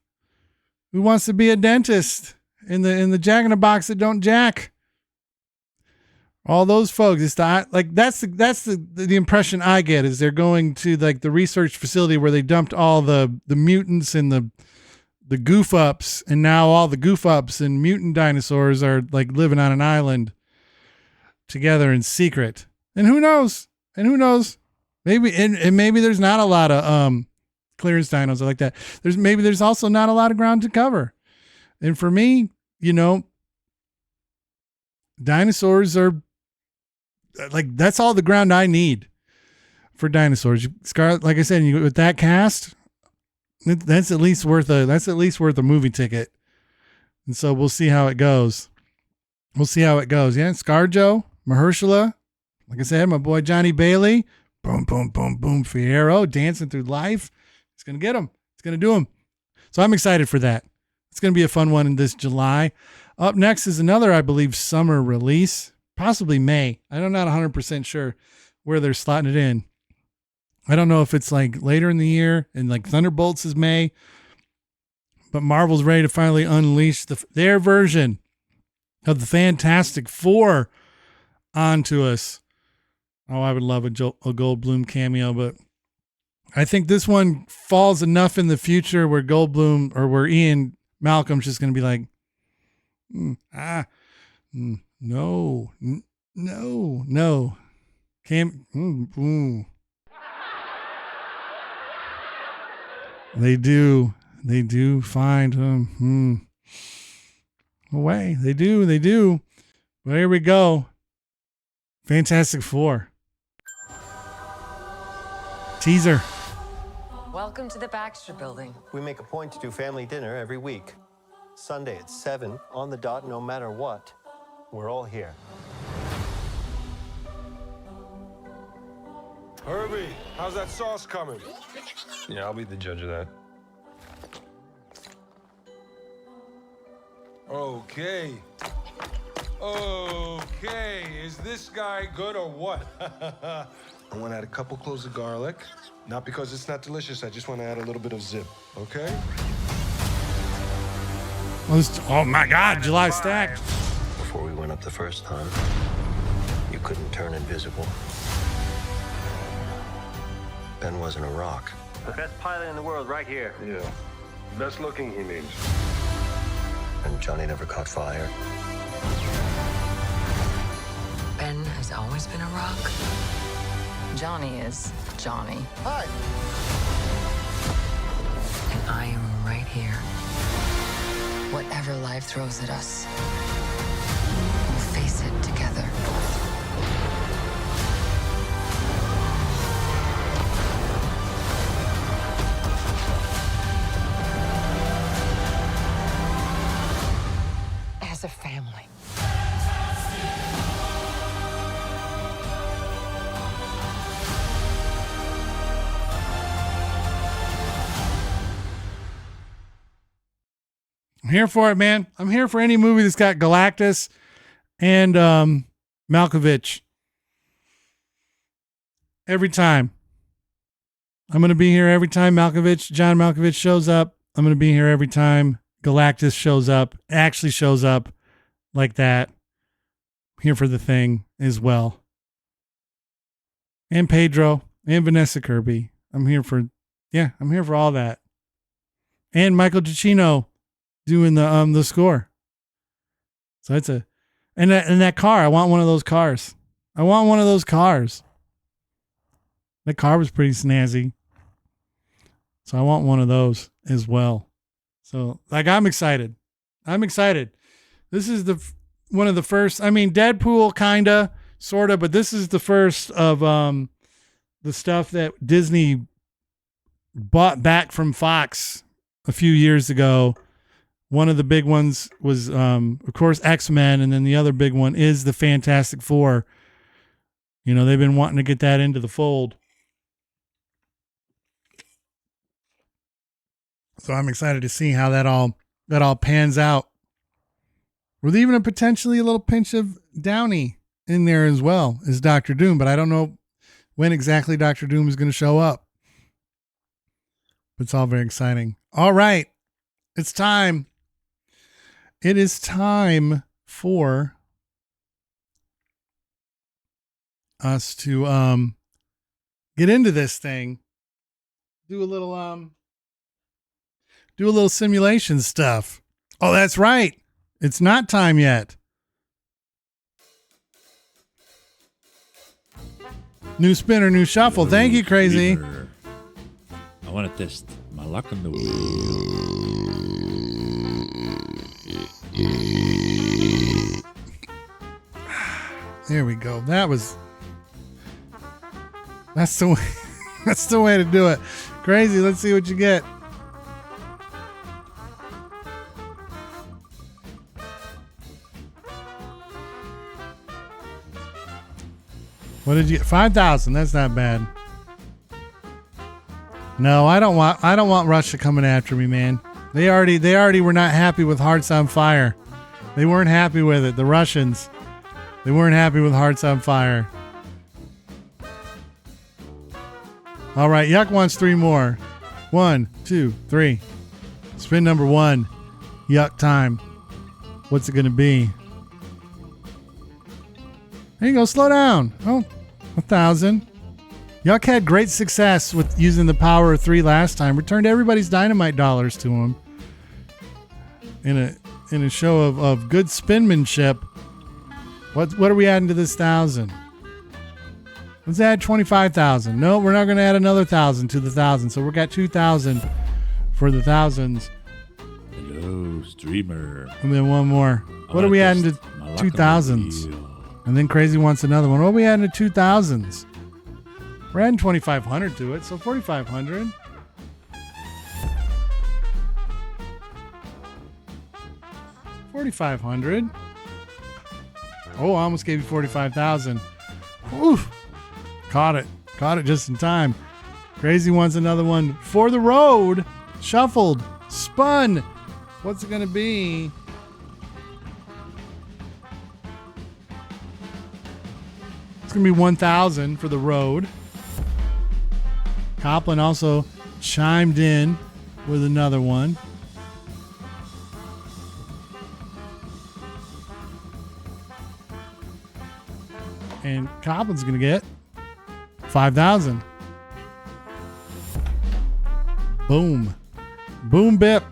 who wants to be a dentist in the Jack in the Box that don't jack. All those folks, it's that's the impression I get is they're going to like the research facility where they dumped all the mutants and the goof ups, and now all the goof ups and mutant dinosaurs are like living on an island together in secret. And who knows? Maybe and maybe there's not a lot of clearance dinos like that. There's also not a lot of ground to cover. And for me, dinosaurs are like, that's all the ground I need for dinosaurs. Scarlett, like I said, with that cast, that's at least worth a movie ticket. And so we'll see how it goes. Yeah, ScarJo, Mahershala, like I said, my boy Johnny Bailey, boom, boom, boom, boom, Fierro, dancing through life. It's gonna get him. It's gonna do him. So I'm excited for that. It's gonna be a fun one in this July. Up next is another, I believe, summer release. Possibly May. I'm not 100% sure where they're slotting it in. I don't know if it's like later in the year and like Thunderbolts is May, but Marvel's ready to finally unleash their version of the Fantastic Four onto us. Oh, I would love a Goldblum cameo, but I think this one falls enough in the future where Goldblum or where Ian Malcolm's just going to be like, no. They do find a way. They do. Well, here we go. Fantastic Four. Teaser. Welcome to the Baxter Building. We make a point to do family dinner every week. Sunday at 7, on the dot, no matter what. We're all here. Herbie, how's that sauce coming? Yeah, I'll be the judge of that. Okay. Is this guy good or what? I want to add a couple cloves of garlic. Not because it's not delicious, I just want to add a little bit of zip, okay? Oh my God, July stacked. Before screwing up the first time. You couldn't turn invisible. Ben wasn't a rock. The best pilot in the world right here. Yeah. Best looking, he means. And Johnny never caught fire. Ben has always been a rock. Johnny is Johnny. Hi. And I am right here. Whatever life throws at us, we'll face it together. As a family. I'm here for it, man. I'm here for any movie that's got Galactus and Malkovich. Every time. I'm going to be here every time John Malkovich shows up. I'm going to be here every time Galactus shows up, actually shows up like that. I'm here for the Thing as well. And Pedro and Vanessa Kirby. I'm here for all that. And Michael Giacchino doing the score. So it's and that car, I want one of those cars. That car was pretty snazzy. So I want one of those as well. So like I'm excited. This is one of the first, I mean Deadpool kinda, sorta, but this is the first of the stuff that Disney bought back from Fox a few years ago. One of the big ones was, of course, X-Men, and then the other big one is the Fantastic Four. You know, they've been wanting to get that into the fold. So I'm excited to see how that all pans out. With even a potentially a little pinch of Downey in there as well as Doctor Doom, but I don't know when exactly Doctor Doom is going to show up. But it's all very exciting. All right. It's time. It is time for us to get into this thing. Do a little simulation stuff. Oh, that's right. It's not time yet. New spinner, new shuffle. Thank you, Crazy. Dreamer. I want to test my luck on the wheel. There we go. That's the way, that's the way to do it. Crazy. Let's see what you get. What did you get? 5,000. That's not bad. No, I don't want Russia coming after me, man. They already were not happy with Hearts on Fire. They weren't happy with it. The Russians. They weren't happy with Hearts on Fire. All right, Yuck wants 3 more. 1, 2, 3. Spin number 1. Yuck time. What's it going to be? There you go. Slow down. Oh, 1,000. Yuck had great success with using the power of 3 last time. Returned everybody's dynamite dollars to him in a show of good spinmanship. What are we adding to this 1,000? Let's add 25,000. No, we're not going to add another 1,000 to the 1,000. So we got 2,000 for the thousands. Hello, streamer. And then one more. What are we adding to 2,000s? And then Crazy wants another one. What are we adding to 2,000s? We're adding 2,500 to it, so 4,500. $4,500. Oh, I almost gave you 45,000. Oof. Caught it just in time. Crazy wants another one for the road. Shuffled. Spun. What's it going to be? It's going to be 1,000 for the road. Copland also chimed in with another one. . And Copland's going to get 5,000. Boom. Boom bip.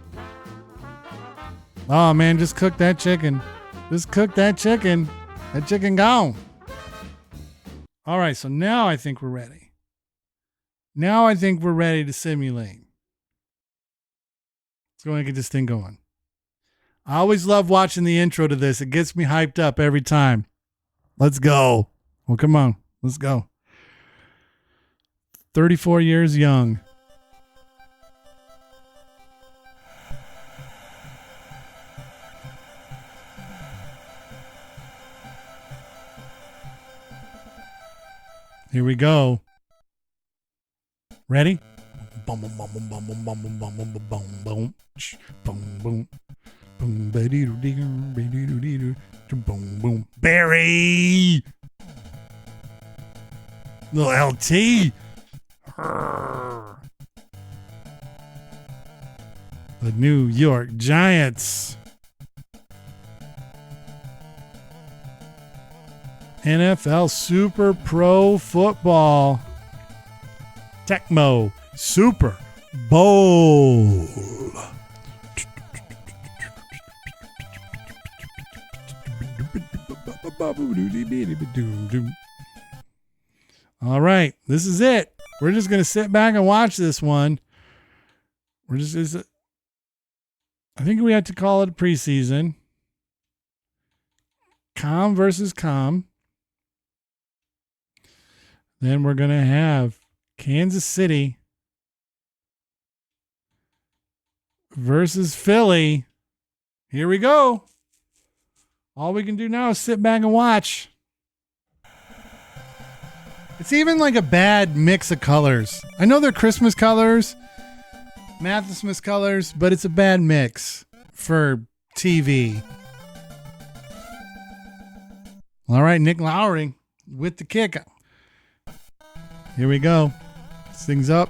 Oh, man, just cook that chicken. Just cook that chicken. That chicken gone. All right, so now I think we're ready. Now I think we're ready to simulate. Let's go ahead and get this thing going. I always love watching the intro to this. It gets me hyped up every time. Let's go. Well, come on. Let's go. 34 years young. Here we go. Ready? Boom, boom, boom, boom, boom, boom, boom, boom, boom, boom, boom, boom, boom, boom, boom, boom, boom. Barry, little LT. The New York Giants. NFL Super Pro Football. Tecmo Super Bowl. All right, this is it. We're just going to sit back and watch this one. I think we have to call it a preseason. Com versus Com. Then we're going to have Kansas City versus Philly. Here we go. All we can do now is sit back and watch. It's even like a bad mix of colors. I know they're Christmas colors, Mathismas colors, but it's a bad mix for TV. All right, Nick Lowry with the kick. Here we go. This thing's up.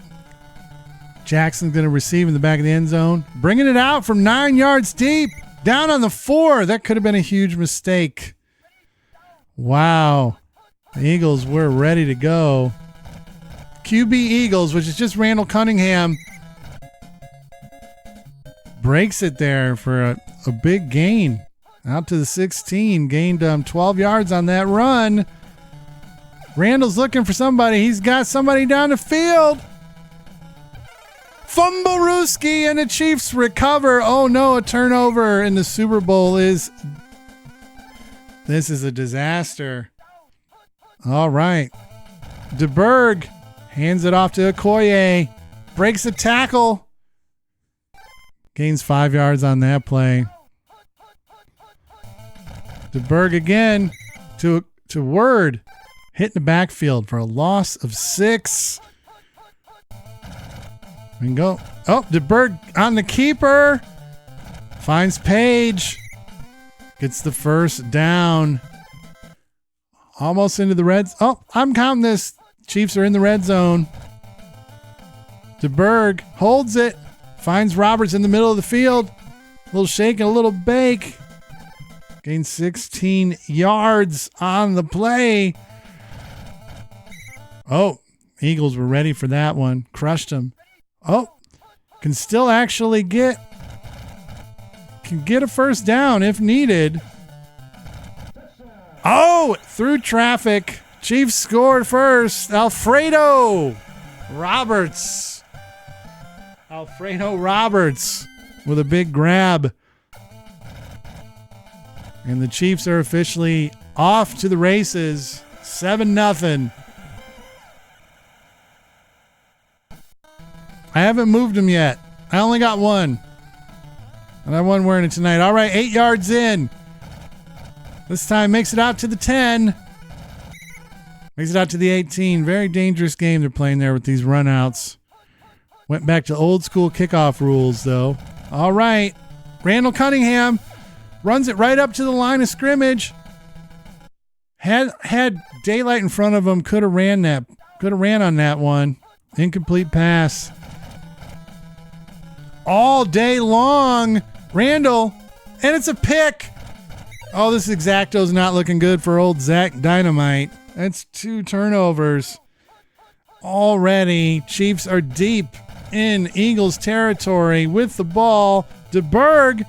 Jackson's going to receive in the back of the end zone. Bringing it out from 9 yards deep. Down on the 4. That could have been a huge mistake. Wow. The Eagles were ready to go. QB Eagles, which is just Randall Cunningham, breaks it there for a big gain. Out to the 16. Gained 12 yards on that run. Randall's looking for somebody. He's got somebody down the field. Fumblerooski and the Chiefs recover. Oh no, a turnover in the Super Bowl this is a disaster. All right. DeBerg hands it off to Okoye. Breaks a tackle. Gains 5 yards on that play. DeBerg again to Word. Hit in the backfield for a loss of 6. We can go. Oh, DeBerg on the keeper. Finds Page. Gets the first down. Almost into the red. Oh, I'm counting this. Chiefs are in the red zone. DeBerg holds it. Finds Roberts in the middle of the field. A little shake and a little bake. Gains 16 yards on the play. Oh, Eagles were ready for that one. Crushed them. Oh, can still actually can get a first down if needed. Oh, through traffic. Chiefs scored first. Alfredo Roberts with a big grab. And the Chiefs are officially off to the races. 7-0. I haven't moved them yet. I only got one. And I wasn't wearing it tonight. All right, 8 yards in. This time makes it out to the 10. Makes it out to the 18. Very dangerous game they're playing there with these runouts. Went back to old school kickoff rules, though. All right. Randall Cunningham runs it right up to the line of scrimmage. Had daylight in front of him. Could have ran on that one. Incomplete pass. All day long. Randall. And it's a pick. Oh, this Exacto's not looking good for old Zach Dynamite. That's 2 turnovers. Already, Chiefs are deep in Eagles territory with the ball. DeBerg,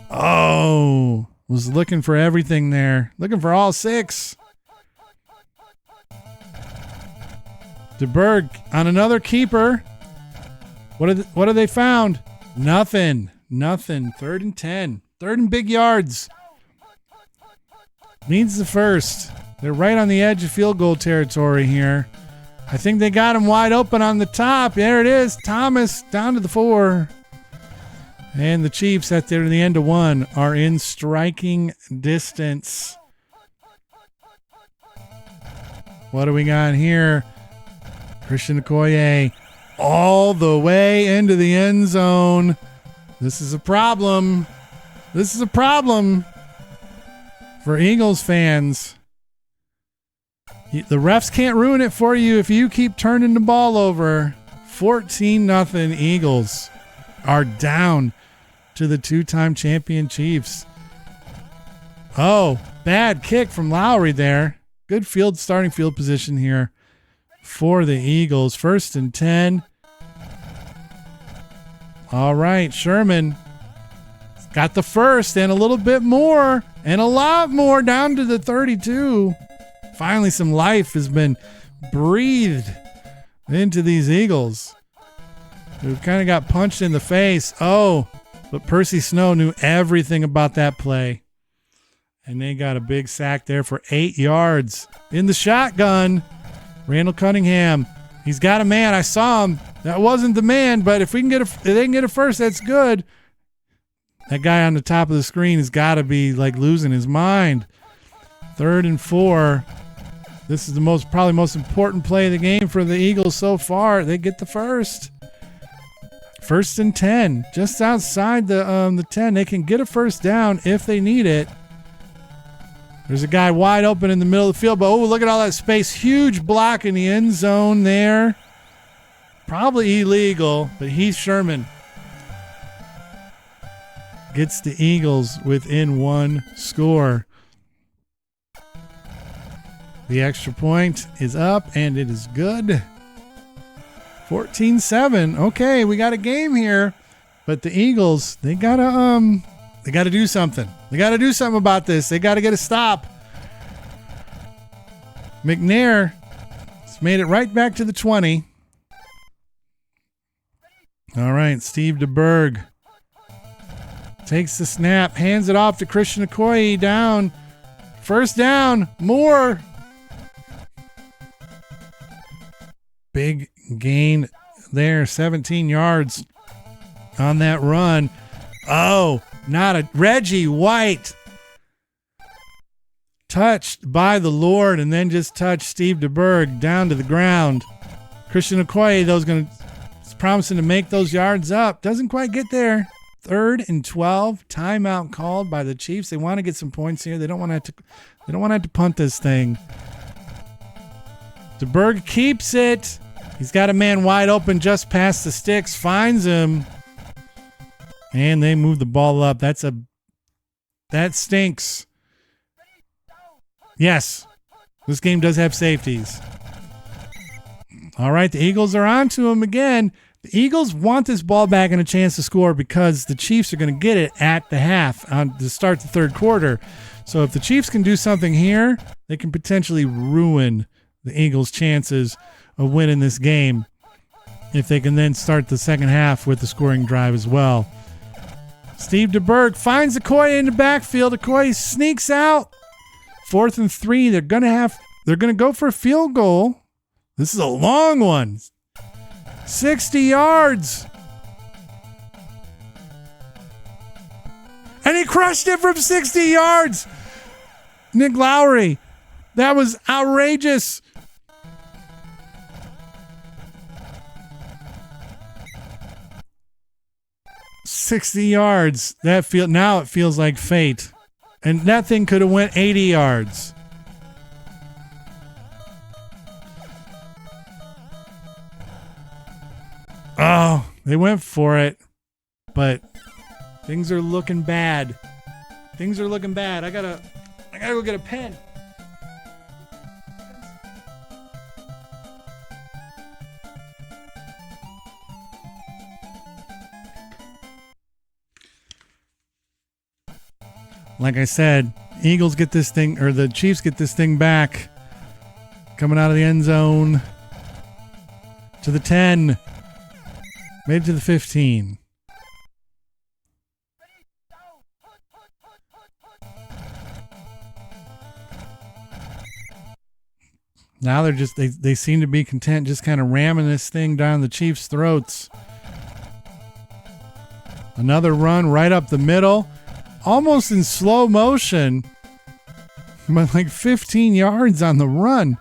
was looking for everything there. Looking for all 6. DeBerg on another keeper. What have they found? Nothing. 3rd and 10. 3rd and big yards. Needs the first. They're right on the edge of field goal territory here. I think they got him wide open on the top. There it is. Thomas down to the 4. And the Chiefs at the end of 1 are in striking distance. What do we got here? Christian Okoye all the way into the end zone. This is a problem. This is a problem for Eagles fans. The refs can't ruin it for you if you keep turning the ball over. 14-0 Eagles are down to the 2-time champion Chiefs. Oh, bad kick from Lowry there. Good starting field position here for the Eagles. 1st and 10. All right, Sherman got the first and a little bit more and a lot more down to the 32. Finally, some life has been breathed into these Eagles. We've kind of got punched in the face. But Percy Snow knew everything about that play. And they got a big sack there for 8 yards. In the shotgun, Randall Cunningham. He's got a man. I saw him. That wasn't the man, but if they can get a first, that's good. That guy on the top of the screen has got to be like losing his mind. 3rd and 4. This is the probably most important play of the game for the Eagles so far. They get the first. 1st and 10, just outside the 10. They can get a first down if they need it. There's a guy wide open in the middle of the field, but look at all that space. Huge block in the end zone there. Probably illegal, but Heath Sherman gets the Eagles within 1 score. The extra point is up, and it is good. 14-7. Okay, we got a game here, but the Eagles, they gotta do something. They gotta do something about this. They gotta get a stop. McNair has made it right back to the 20. All right, Steve DeBerg takes the snap, hands it off to Christian Okoye. Down. First down. More. Big gain there, 17 yards on that run. Not a Reggie White touched by the Lord and then just touched Steve DeBerg down to the ground. Christian Okoye, is promising to make those yards up. Doesn't quite get there. 3rd and 12. Timeout called by the Chiefs. They want to get some points here. They don't want to have to punt this thing. DeBerg keeps it. He's got a man wide open just past the sticks, finds him, and they move the ball up. That stinks. Yes, this game does have safeties. All right, the Eagles are on to him again. The Eagles want this ball back and a chance to score because the Chiefs are going to get it at the half to start the 3rd quarter. So if the Chiefs can do something here, they can potentially ruin the Eagles' chances of winning this game if they can then start the second half with the scoring drive as well. Steve DeBerg finds Okoye in the backfield. Okoye sneaks out. 4th and 3. They're gonna go for a field goal. This is a long one. 60 yards. And he crushed it from 60 yards. Nick Lowry. That was outrageous. $60 yards. Now it feels like fate. And that thing could have went 80 yards. Oh, they went for it. But things are looking bad. I gotta go get a pen. Like I said, Eagles get this thing, or the Chiefs get this thing back. Coming out of the end zone to the 10. Made it to the 15. Now they're just, they seem to be content just kind of ramming this thing down the Chiefs' throats. Another run right up the middle, almost in slow motion, but like 15 yards on the run.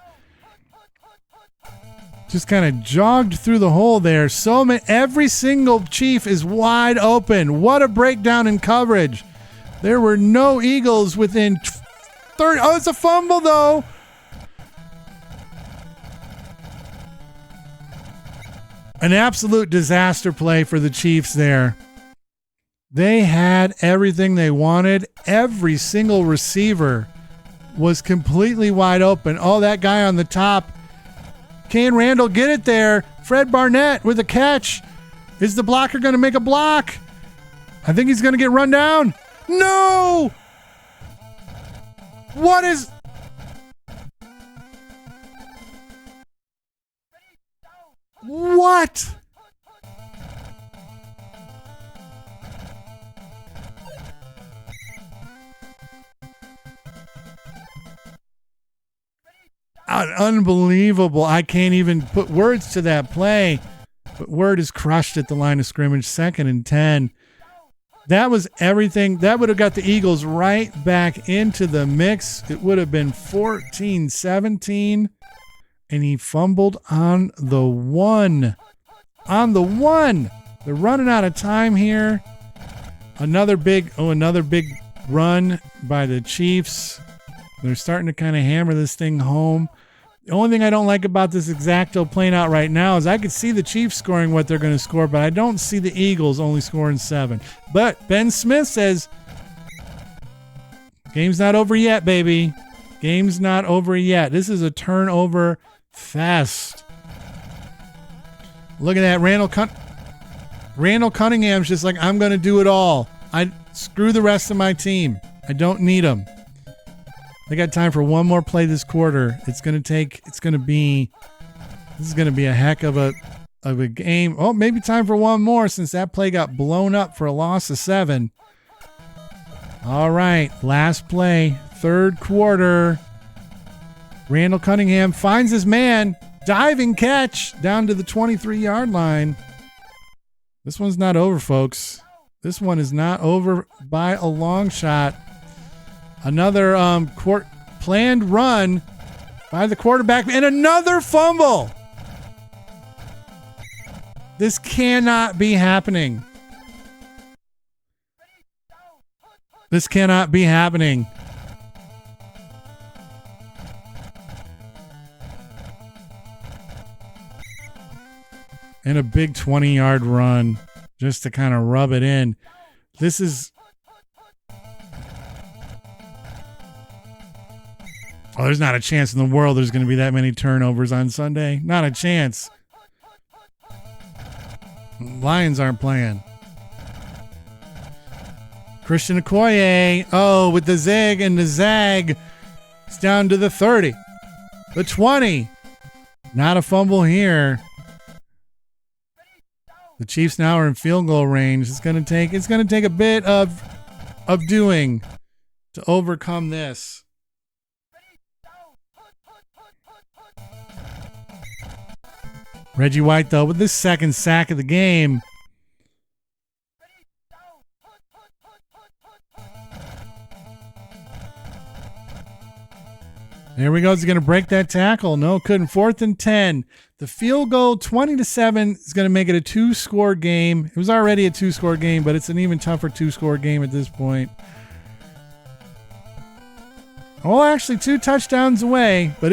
Just kind of jogged through the hole there. So many, every single Chief is wide open. What a breakdown in coverage. There were no Eagles within 30. Oh, it's a fumble though. An absolute disaster play for the Chiefs there. They had everything they wanted. Every single receiver was completely wide open. Oh, that guy on the top. Can Randall get it there? Fred Barnett with a catch. Is the blocker going to make a block? I think he's going to get run down. No! What is... What? Unbelievable. I can't even put words to that play. But Word is crushed at the line of scrimmage, 2nd and 10. That was everything. That would have got the Eagles right back into the mix. It would have been 14-17. And he fumbled on the 1. On the 1. They're running out of time here. Another big run by the Chiefs. They're starting to kind of hammer this thing home. The only thing I don't like about this exacto playing out right now is I could see the Chiefs scoring what they're going to score, but I don't see the Eagles only scoring 7. But Ben Smith says, game's not over yet, baby. Game's not over yet. This is a turnover fest. Look at that. Randall Cunningham's just like, I'm going to do it all. I screw the rest of my team. I don't need them. They got time for one more play this quarter. This is going to be a heck of a game. Oh, maybe time for one more since that play got blown up for a loss of 7. All right, last play, 3rd quarter. Randall Cunningham finds his man, diving catch down to the 23-yard line. This one's not over, folks. This one is not over by a long shot. Another planned run by the quarterback and another fumble. This cannot be happening. This cannot be happening. And a big 20-yard run just to kind of rub it in. This is... Oh, there's not a chance in the world there's going to be that many turnovers on Sunday. Not a chance. Lions aren't playing. Christian Okoye. Oh, with the zig and the zag. It's down to the 30. The 20. Not a fumble here. The Chiefs now are in field goal range. It's going to take a bit of doing to overcome this. Reggie White, though, with this 2nd sack of the game. There we go. Is he going to break that tackle? No, couldn't. 4th and 10. The field goal, 20-7, is going to make it a 2-score game. It was already a 2-score game, but it's an even tougher 2-score game at this point. Well, actually, 2 touchdowns away. But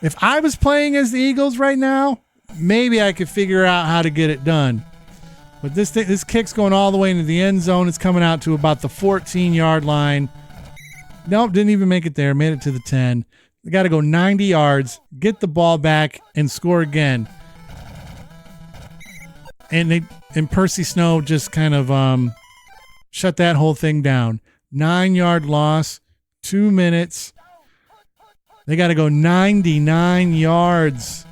if I was playing as the Eagles right now, maybe I could figure out how to get it done. But this kick's going all the way into the end zone. It's coming out to about the 14-yard line. Nope, didn't even make it there. Made it to the 10. They got to go 90 yards, get the ball back, and score again. And Percy Snow just kind of shut that whole thing down. 9-yard loss, 2 minutes. They got to go 99 yards.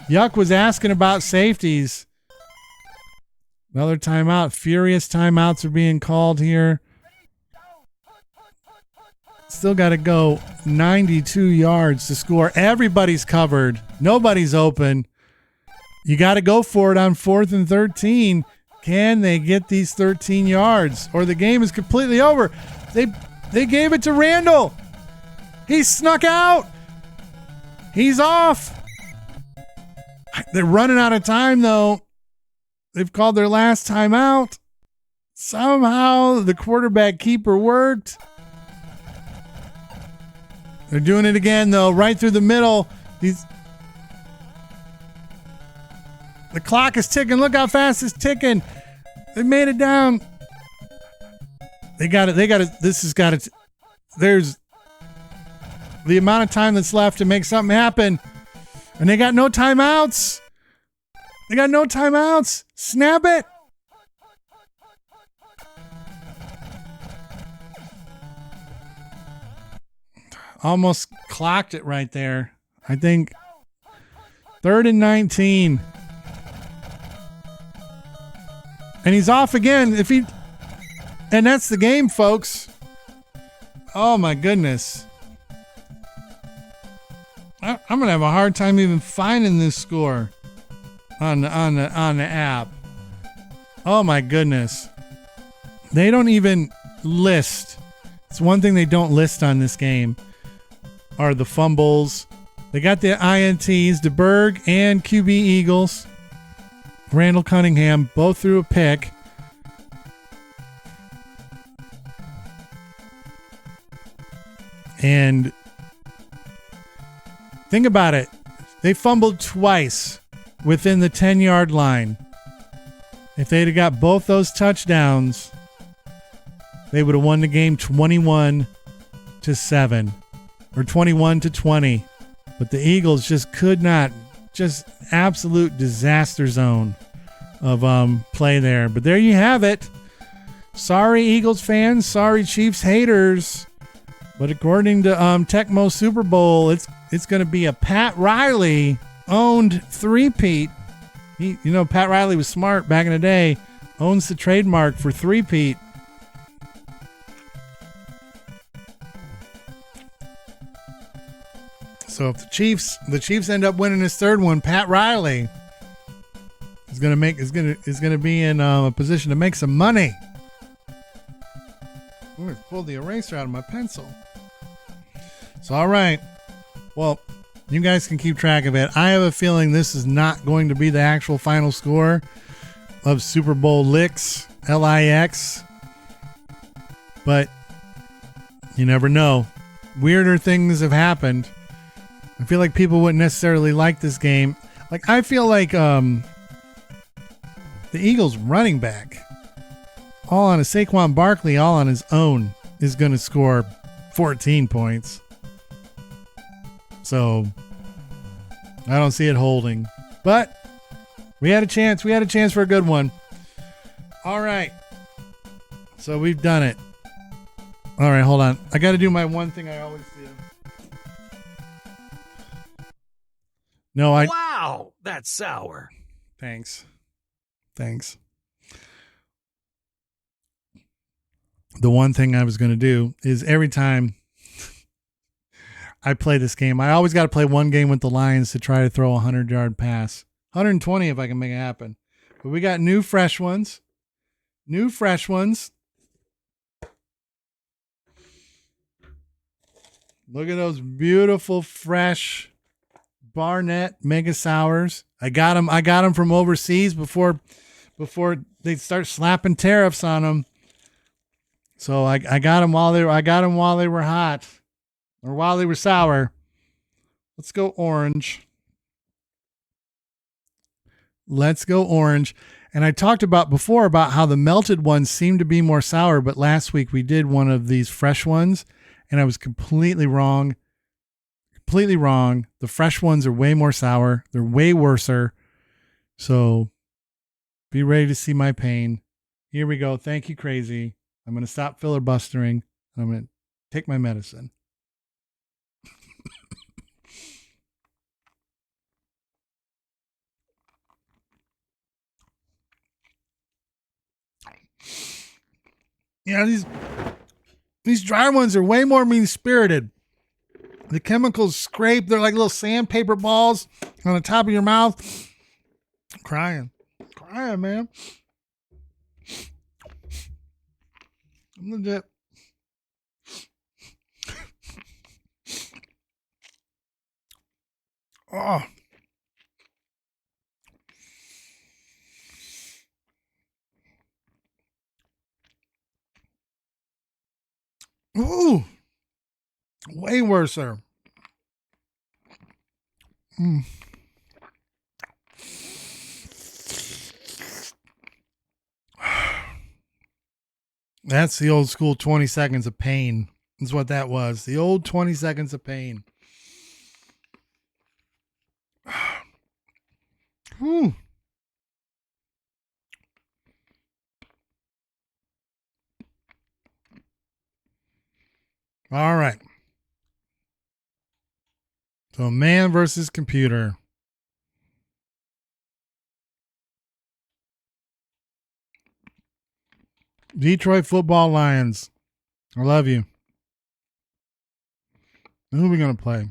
Yuck was asking about safeties. Another timeout. Furious timeouts are being called here. Still got to go 92 yards to score. Everybody's covered. Nobody's open. You got to go for it on 4th and 13. Can they get these 13 yards? Or the game is completely over. They gave it to Randall. He snuck out. He's off. They're running out of time, though. They've called their last timeout. Somehow the quarterback keeper worked. They're doing it again, though, right through the middle. The clock is ticking. Look how fast it's ticking. They made it down. They got it. This has got it. There's the amount of time that's left to make something happen. And they got no timeouts. Snap it. Almost clocked it right there. I think 3rd and 19. And he's off again. And that's the game, folks. Oh my goodness. I'm gonna have a hard time even finding this score on the app. Oh my goodness. They don't even list. It's one thing they don't list on this game are the fumbles. They got the INTs, DeBerg and QB Eagles. Randall Cunningham both threw a pick. And think about it. They fumbled twice within the 10-yard line. If they'd have got both those touchdowns, they would have won the game 21-7 or 21-20. But the Eagles just could not, just absolute disaster zone of play there. But there you have it. Sorry, Eagles fans. Sorry, Chiefs haters. But according to Tecmo Super Bowl, it's going to be a Pat Riley owned three-peat. Pat Riley was smart back in the day. Owns the trademark for three-peat. So if the Chiefs end up winning this third one, Pat Riley is going to be in a position to make some money. I'm going to pull the eraser out of my pencil. So, all right. Well, you guys can keep track of it. I have a feeling this is not going to be the actual final score of Super Bowl Licks, LIX. But you never know. Weirder things have happened. I feel like people wouldn't necessarily like this game. Like, I feel like the Eagles running back, all on a Saquon Barkley, all on his own, is going to score 14 points. So I don't see it holding. But we had a chance. We had a chance for a good one. All right. So we've done it. All right, hold on. I got to do my one thing I always do. No, Wow, that's sour. Thanks. The one thing I was going to do is every time I play this game, I always got to play one game with the Lions to try to throw a 100-yard pass. 120 if I can make it happen. But we got new fresh ones. Look at those beautiful, fresh Barnett Mega Sours. I got them from overseas before they start slapping tariffs on them. So I got them while they were hot, or while they were sour. Let's go orange. And I talked about before about how the melted ones seem to be more sour, but last week we did one of these fresh ones and I was completely wrong. The fresh ones are way more sour. They're way worser. So be ready to see my pain. Here we go. Thank you, Crazy. I'm going to stop filibustering. And I'm going to take my medicine. Yeah, these dry ones are way more mean-spirited. The chemicals scrape. They're like little sandpaper balls on the top of your mouth. I'm crying, man. I'm legit. Oh. Ooh. Way worse, sir. That's the old school 20 seconds of pain. That's what that was. The old 20 seconds of pain. Whew. All right. So man versus computer. Detroit Football Lions. I love you. Who are we going to play?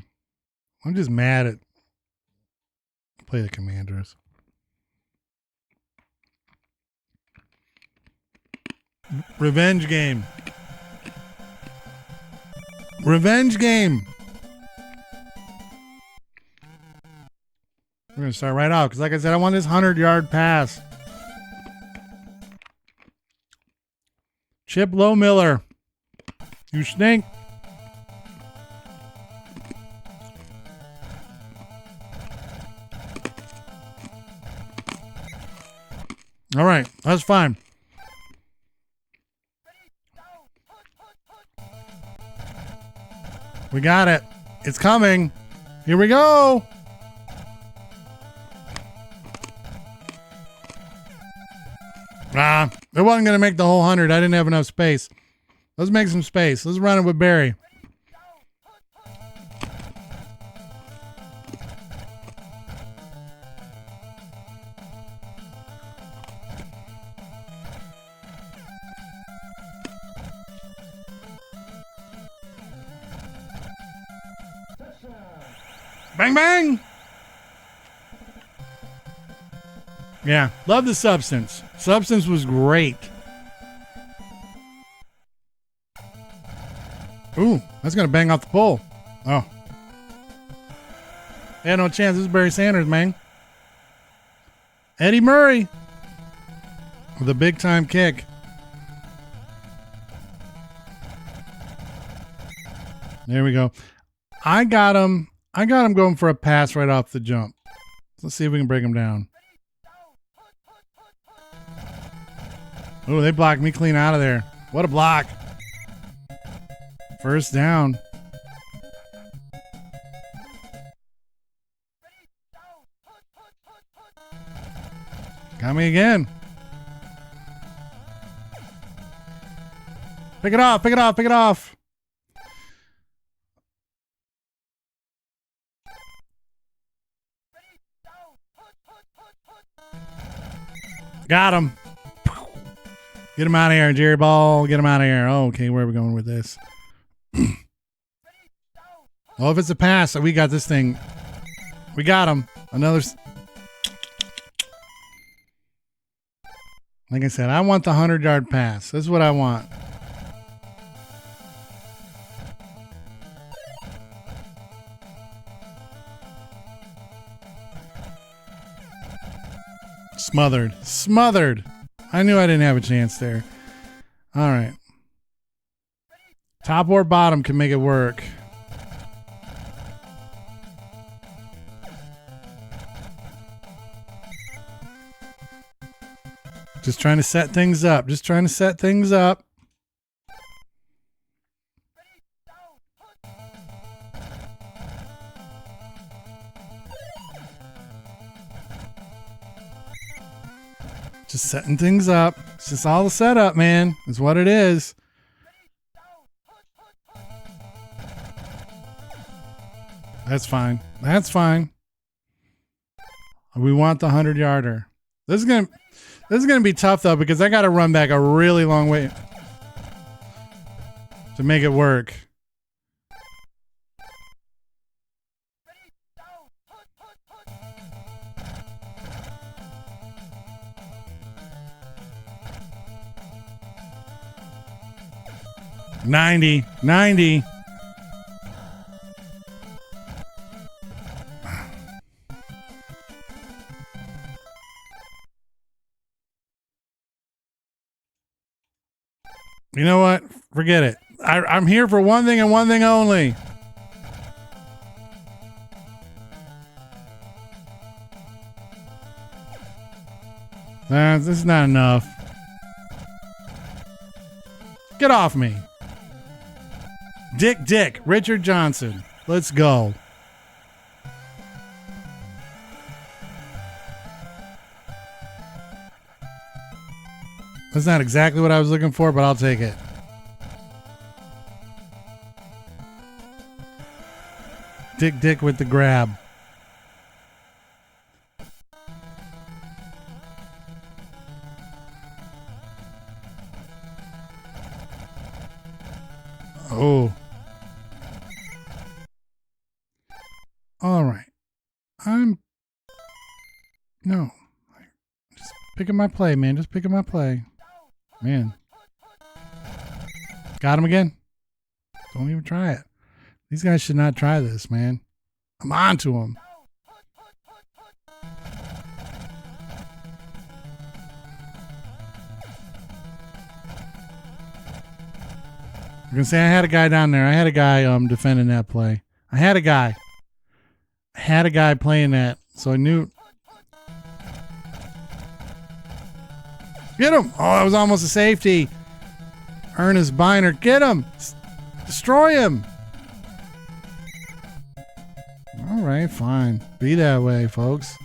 I'm just mad at. Play the Commanders. Revenge game. Revenge game. We're going to start right off because, like I said, I want this 100-yard pass. Chip Low Miller. You stink. All right, that's fine. We got it. It's coming. Here we go. It wasn't going to make the whole 100. I didn't have enough space. Let's make some space. Let's run it with Barry. Bang, bang. Yeah, love the Substance. Substance was great. Ooh, that's going to bang off the pole. Oh. They had no chance. This is Barry Sanders, man. Eddie Murray with a big-time kick. There we go. I got him going for a pass right off the jump. Let's see if we can break him down. Oh, they blocked me clean out of there. What a block. First down. Got me again. Pick it off, pick it off, pick it off. Got him. Get him out of here, Jerry Ball. Get him out of here. Oh, okay, where are we going with this? Oh, if it's a pass, we got this thing. We got him. Another. Like I said, I want the 100-yard pass. That's what I want. Smothered. I knew I didn't have a chance there. All right. Top or bottom can make it work. Just trying to set things up. Just Setting things up. It's just all the setup, man. It's what it is. That's fine. That's fine. We want the 100-yarder. This is gonna be tough though, because I got to run back a really long way to make it work. Ninety. You know what? Forget it. I'm here for one thing and one thing only. This is not enough. Get off me. Dick, Richard Johnson. Let's go. That's not exactly what I was looking for, but I'll take it. Dick with the grab. Oh. All right. No. Just picking my play, man. Just picking my play. Man. Got him again. Don't even try it. These guys should not try this, man. I'm on to them. I'm going to say I had a guy down there. I had a guy defending that play. I had a guy playing that, so I knew. Get him! Oh, that was almost a safety. Ernest Biner, get him! Destroy him! All right, fine. Be that way, folks.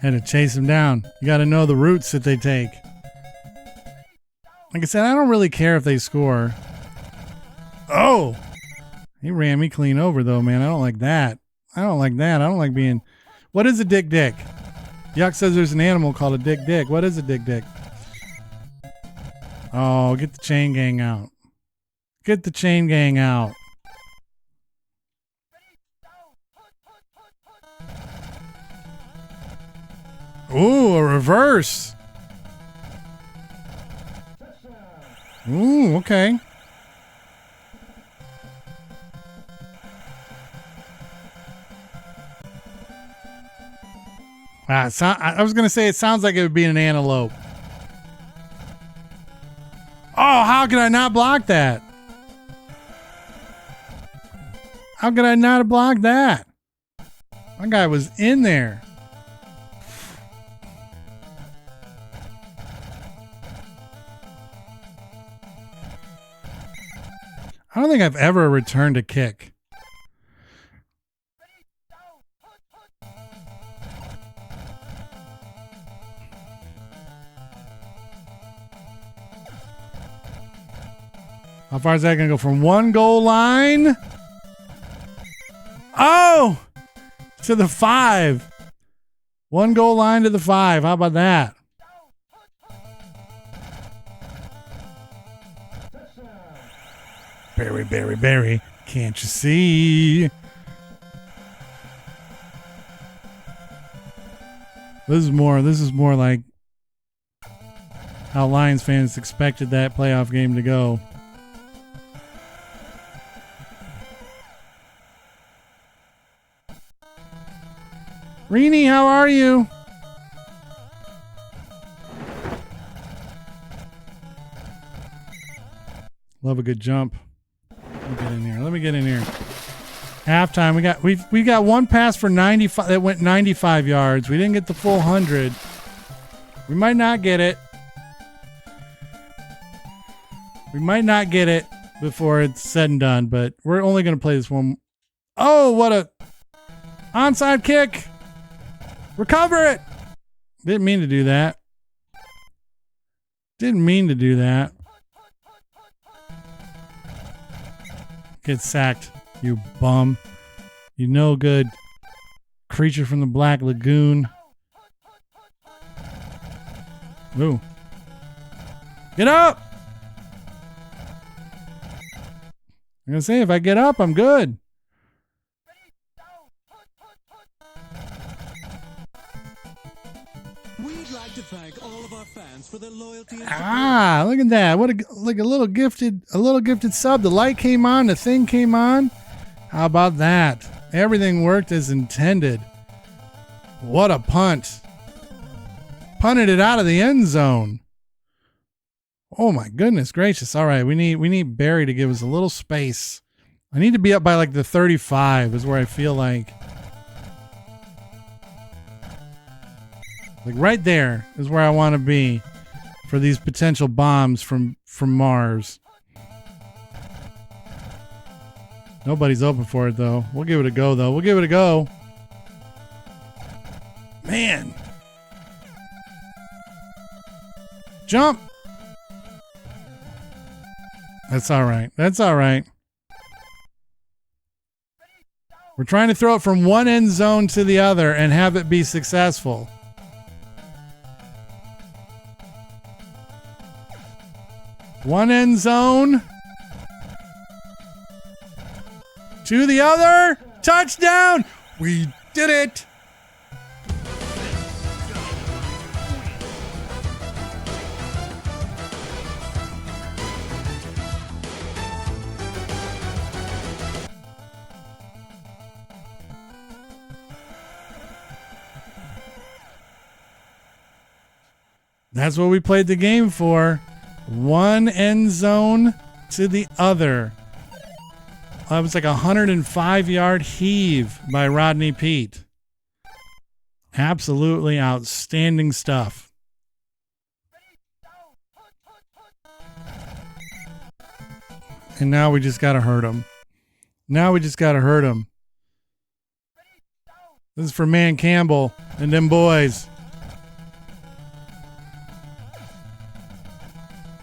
Had to chase him down. You got to know the routes that they take. Like I said, I don't really care if they score. Oh! He ran me clean over, though, man. I don't like that. I don't like being... What is a dick? Yuck says there's an animal called a dick. What is a dick? Oh, get the chain gang out. Get the chain gang out. Ooh, a reverse. Ooh, okay. I was going to say it sounds like it would be an antelope. Oh, how could I not block that? How could I not have blocked that? My guy was in there. I don't think I've ever returned a kick. How far is that going to go? From one goal line? Oh! To the 5. One goal line to the 5. How about that? Barry. Can't you see? This is more like how Lions fans expected that playoff game to go. Reenie, how are you? Love a good jump. Let me get in here. Halftime, we got one pass for 95 that went 95 yards. We didn't get the full 100. We might not get it. We might not get it before it's said and done, but we're only going to play this one. Oh, what a onside kick. Recover it. Didn't mean to do that. Didn't mean to do that. Get sacked, you bum. You no good creature from the Black Lagoon. Ooh. Get up! I'm going to say, if I get up, I'm good. We'd like to thank all of our fans for their loyalty and Ah, look at that. What a little gifted sub. The light came on, the thing came on. How about that? Everything worked as intended. What a punt. Punted it out of the end zone. Oh my goodness gracious. All right, we need Barry to give us a little space. I need to be up by like the 35 is where I feel like right there is where I want to be for these potential bombs from Mars. Nobody's open for it though. We'll give it a go though. We'll give it a go. Man. Jump. That's all right. That's all right. We're trying to throw it from one end zone to the other and have it be successful. One end zone to the other. Touchdown. We did it. That's what we played the game for. One end zone to the other. That was like a 105-yard heave by Rodney Peete. Absolutely outstanding stuff. And now we just got to hurt him. Now we just got to hurt him. This is for Man Campbell and them boys.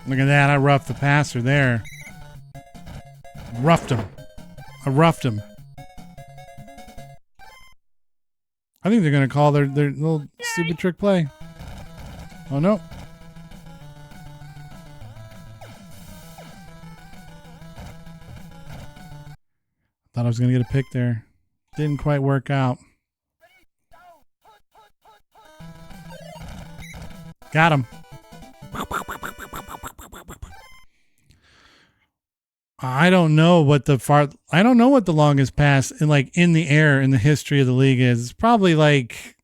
Look at that. I roughed the passer there. Roughed him. I roughed him. I think they're going to call their little stupid trick play. Oh, no. Thought I was going to get a pick there. Didn't quite work out. Got him. I don't know what the longest pass in the air in the history of the league is. It's probably like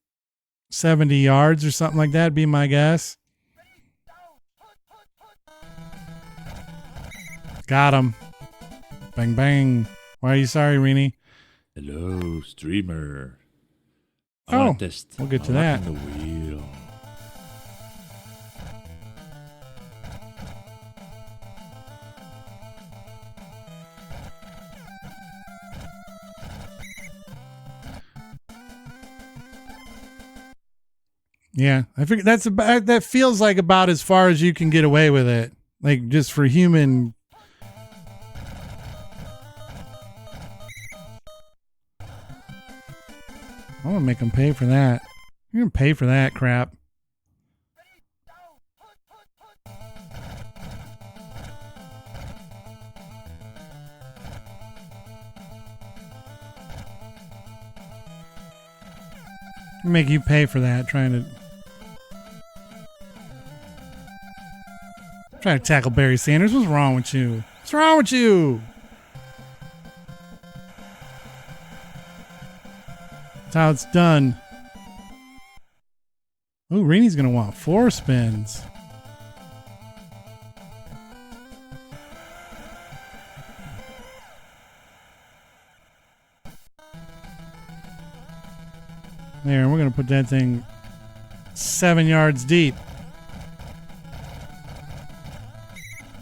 70 yards or something like that, be my guess. Got him. Bang, bang. Why are you sorry, Rini? Hello, streamer. Oh, wanna test we'll get to my that. luck on the wheel. Yeah, I figure that feels like about as far as you can get away with it. Like just for human. I want to make them pay for that. You're going to pay for that crap. Make you pay for that, trying to tackle Barry Sanders. What's wrong with you? What's wrong with you? That's how it's done. Ooh, Rini's gonna want 4 spins. There, we're going to put that thing 7 yards deep.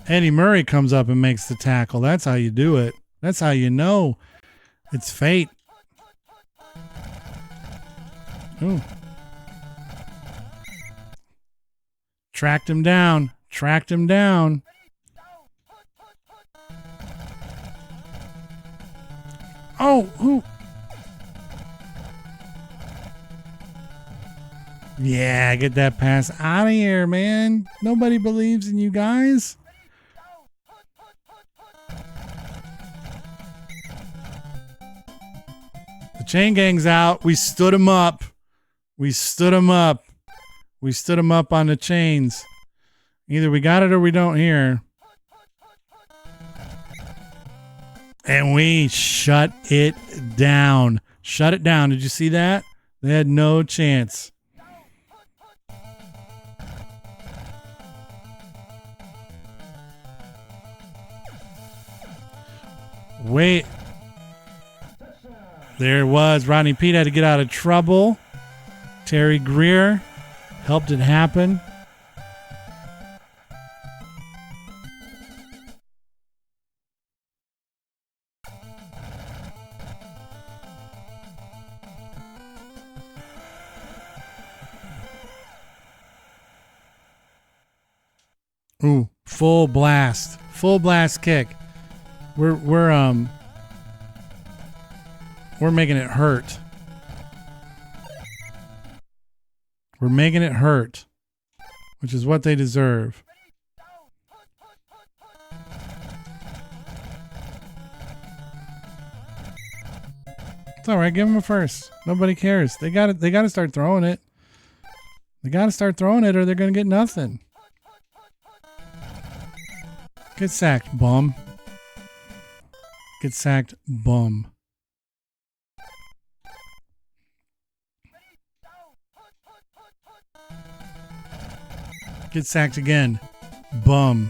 Eddie Murray comes up and makes the tackle. That's how you do it. That's how you know it's fate. Ooh. Tracked him down. Tracked him down. Oh, who? Yeah, get that pass out of here, man. Nobody believes in you guys. The chain gang's out. We stood him up. We stood him up. We stood him up on the chains. Either we got it or we don't here. And we shut it down. Shut it down. Did you see that? They had no chance. Wait. There it was. Rodney Pete had to get out of trouble. Terry Greer helped it happen. Ooh, full blast kick. We're making it hurt. We're making it hurt, which is what they deserve. It's all right. Give them a first. Nobody cares. They got it. They got to start throwing it. They got to start throwing it, or they're going to get nothing. Get sacked, bum. Get sacked, bum. Get sacked again, bum.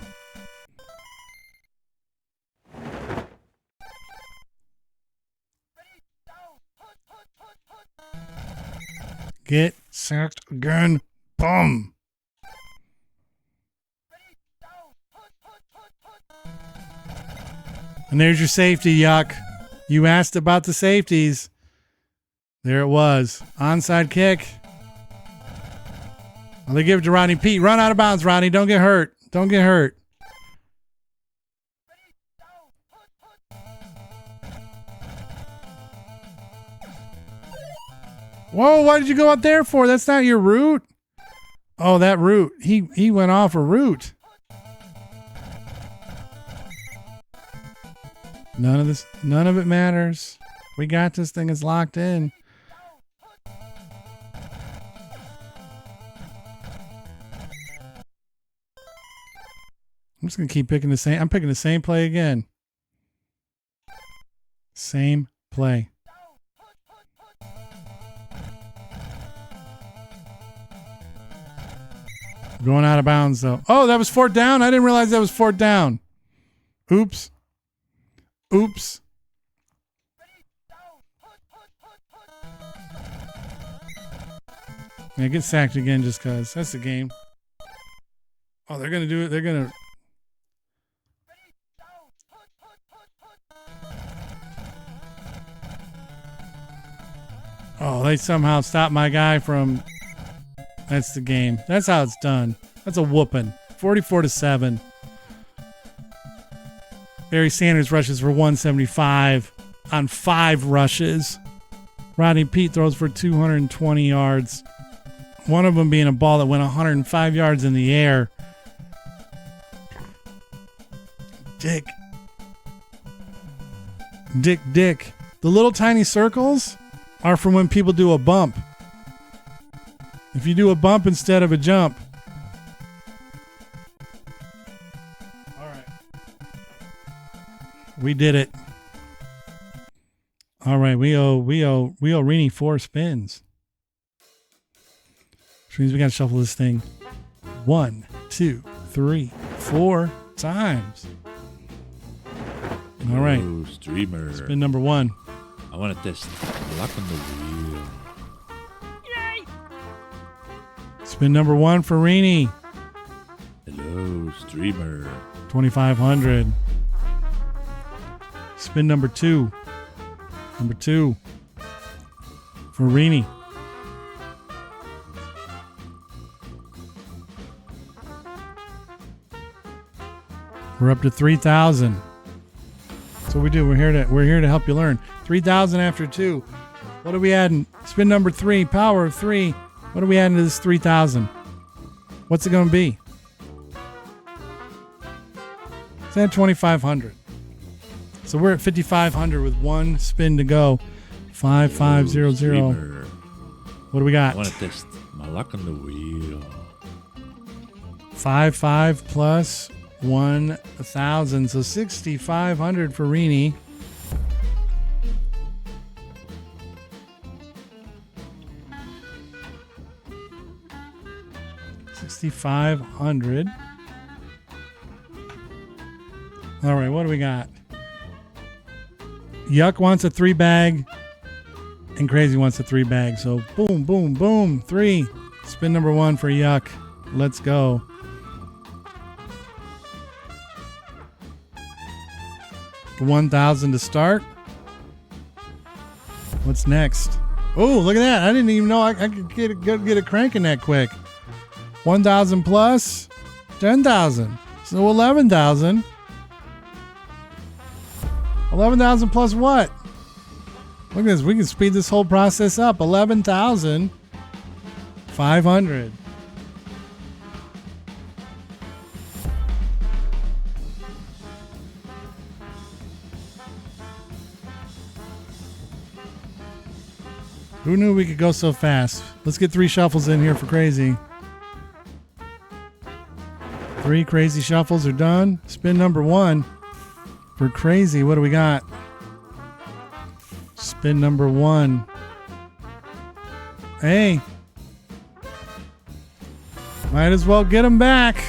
Get sacked again, bum. And there's your safety, Yuck. You asked about the safeties. There it was. Onside kick. Well, they give it to Rodney Pete. Run out of bounds, Rodney. Don't get hurt. Don't get hurt. Whoa, what did you go out there for? That's not your route. Oh, that route. He went off a route. None of it matters. We got this thing. It's locked in. I'm just going to keep picking the same. I'm picking the same play again. Same play. Going out of bounds, though. Oh, that was fourth down? I didn't realize that was fourth down. Oops. Oops. Yeah, get sacked again just because. That's the game. Oh, they're going to do it. They're going to... Oh, they somehow stopped my guy from... That's the game. That's how it's done. That's a whooping. 44-7. Barry Sanders rushes for 175 on 5 rushes. Rodney Pete throws for 220 yards. One of them being a ball that went 105 yards in the air. Dick. The little tiny circles are for when people do a bump. If you do a bump instead of a jump. All right. We did it. All right, we owe Rini 4 spins. Which means we gotta shuffle this thing 1, 2, 3, 4 times. All right. Oh, streamer. Spin number 1. I want to test luck on the wheel. Spin number 1 for Rini. Hello, streamer. 2,500. Spin number 2. Number 2. For Rini. We're up to 3,000. That's what we do. We're here to help you learn. 3,000 after 2. What are we adding? Spin number 3. Power of 3. What are we adding to this 3,000? What's it going to be? It's at 2,500. So we're at 5,500 with one spin to go. 5,500. Streamer. What do we got? I want to test my luck on the wheel. 5 plus 1,000. So 6,500 for Rini. $6,500. All right, what do we got? Yuck wants a 3-bag, and Crazy wants a 3-bag. So boom, boom, boom, 3. Spin number 1 for Yuck. Let's go. $1,000 to start. What's next? Oh, look at that! I didn't even know I could get it cranking that quick. 1,000 plus 10,000. So 11,000. 11,000 plus what? Look at this. We can speed this whole process up. 11,500. Who knew we could go so fast? Let's get 3 shuffles in here for Crazy. 3 Crazy shuffles are done. Spin number 1 for Crazy. What do we got? Spin number 1. Hey. Might as well get them back.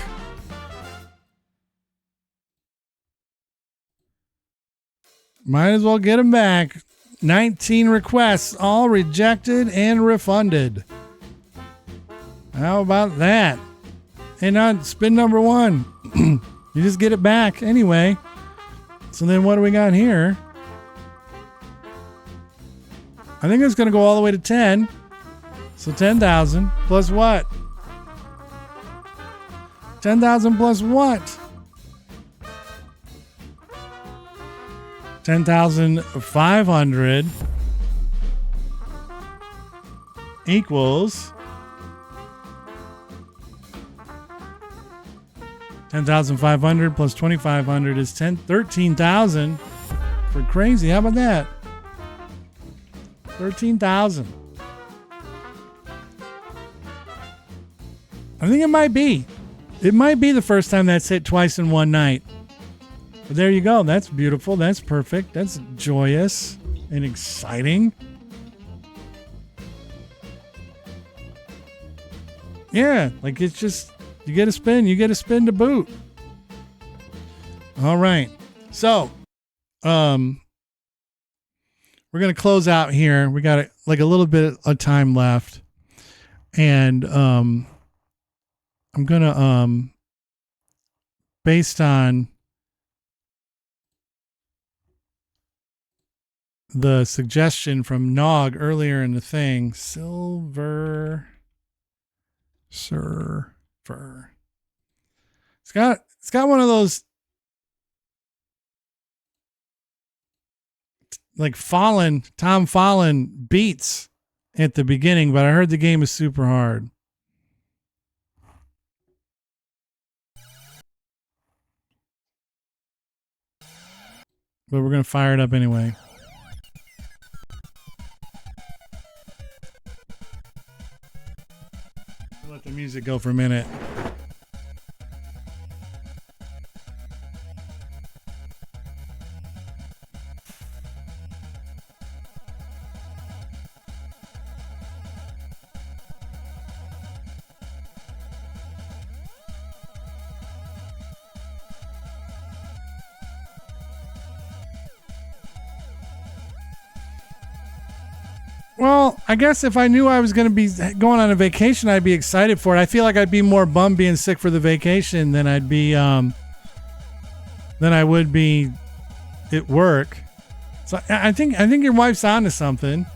Might as well get them back. 19 requests, all rejected and refunded. How about that? And on spin number 1, you just get it back anyway. So then what do we got here? I think it's going to go all the way to 10. So 10,000 plus what? 10,000 plus what? 10,500 equals 10,500 plus 2,500 is 13,000 for Crazy. How about that? 13,000. I think it might be. It might be the first time that's hit twice in one night. But there you go. That's beautiful. That's perfect. That's joyous and exciting. Yeah, like it's just, you get a spin to boot. All right. So, we're going to close out here. We got like a little bit of time left. And I'm going to based on the suggestion from Nog earlier in the thing, Silver Surfer. It's got one of those like Tom Fallon beats at the beginning, but I heard the game is super hard. But we're going to fire it up anyway. Let the music go for a minute. Well, I guess if I knew I was going to be going on a vacation, I'd be excited for it. I feel like I'd be more bummed being sick for the vacation than I'd be than I would be at work. So I think your wife's onto something.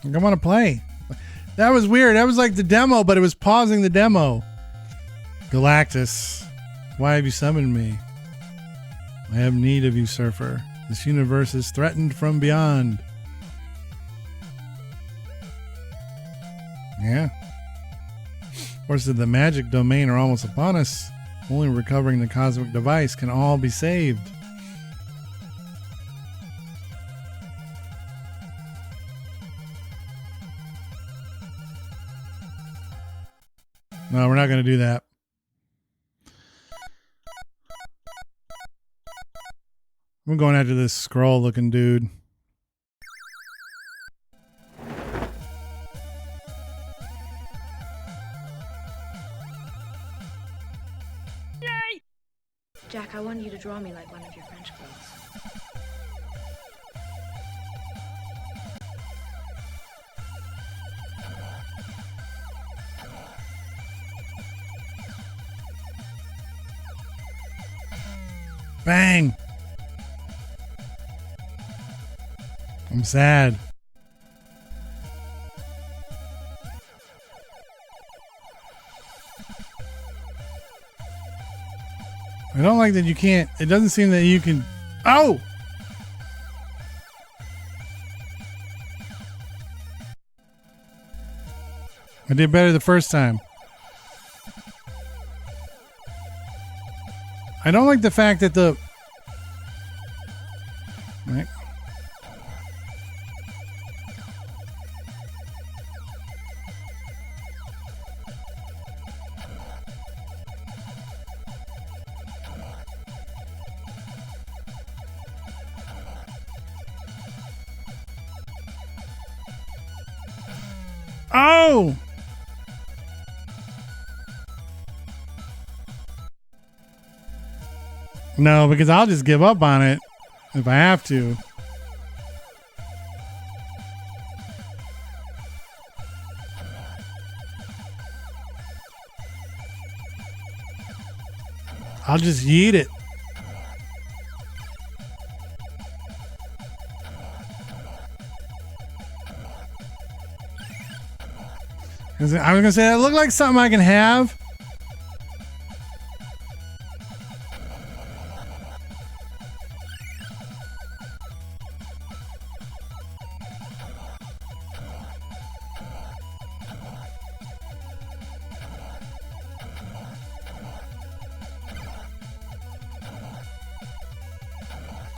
I want to play. That was weird. That was like the demo, but it was pausing the demo. Galactus, why have you summoned me? I have need of you, Surfer. This universe is threatened from beyond. Yeah. Forces of the magic domain are almost upon us. Only recovering the cosmic device can all be saved. No, we're not going to do that. I'm going after this scroll looking dude. Jack, I want you to draw me like one of your French girls. Bang! I'm sad. I don't like that you can't. It doesn't seem that you can. Oh! I did better the first time. I don't like the fact that the. Right. Oh! No, because I'll just give up on it if I have to. I'll just yeet it. I was going to say, that looked like something I can have.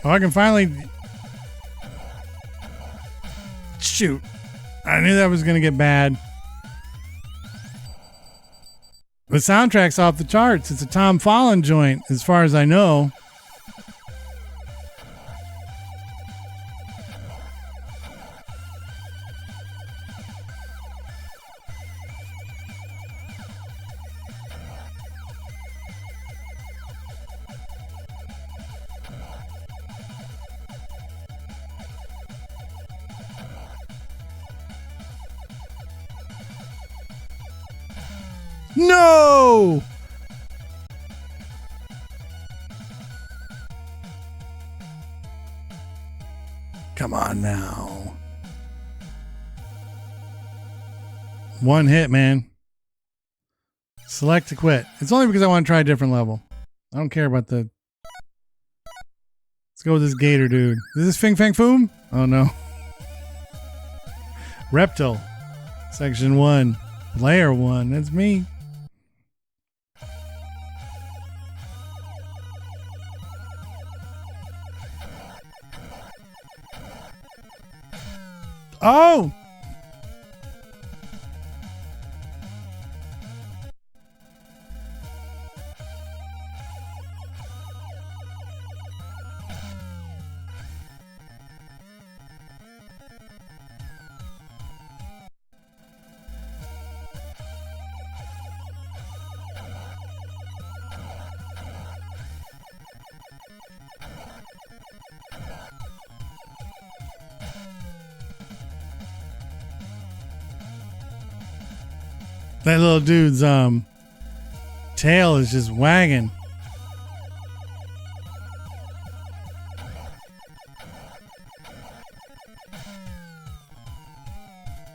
Oh, I can finally... Shoot. I knew that was going to get bad. The soundtrack's off the charts. It's a Tom Follen joint, as far as I know. No! Come on now. One hit, man. Select to quit. It's only because I want to try a different level. I don't care about the... Let's go with this gator dude. Is this Fing Fang Foom? Oh no. Reptile. Section 1. Player 1. That's me. Oh! That little dude's tail is just wagging.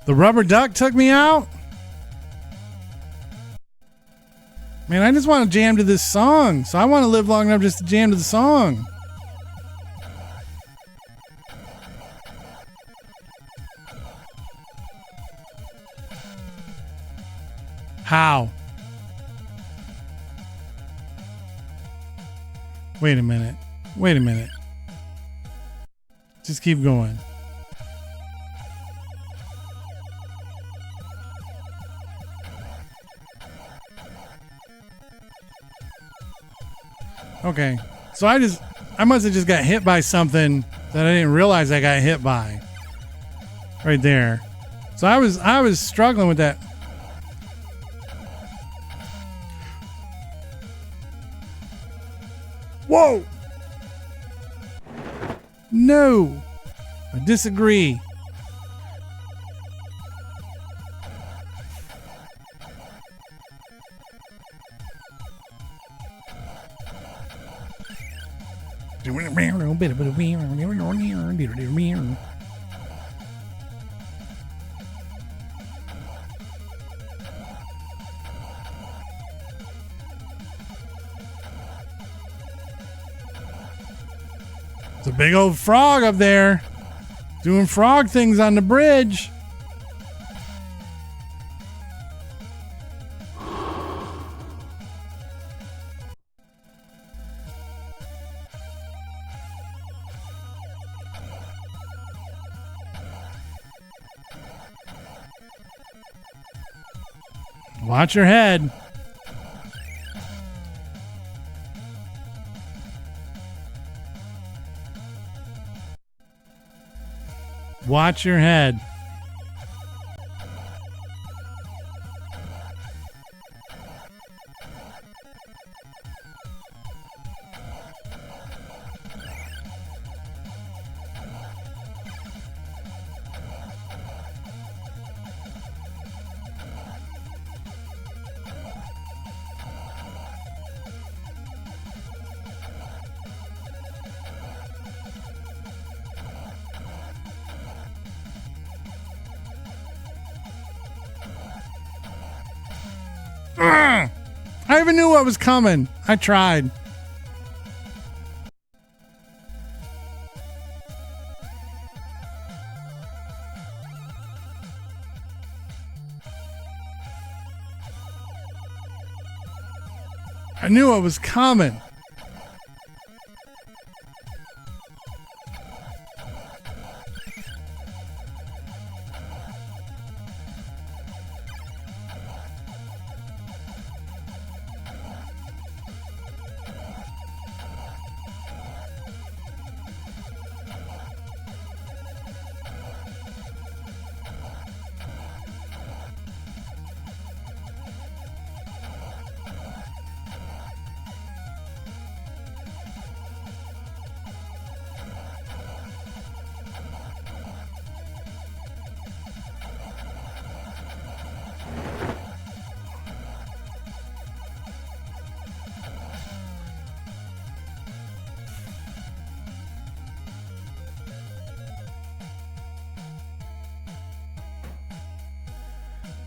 The rubber duck took me out? Man, I just want to jam to this song. So I want to live long enough just to jam to the song. How? Wait a minute. Wait a minute. Just keep going. Okay. So I must have just got hit by something that I didn't realize I got hit by. Right there. So I was struggling with that. Whoa! No! I disagree. It's a big old frog up there doing frog things on the bridge. Watch your head. Watch your head. I even knew what was coming. I tried. I knew what was coming.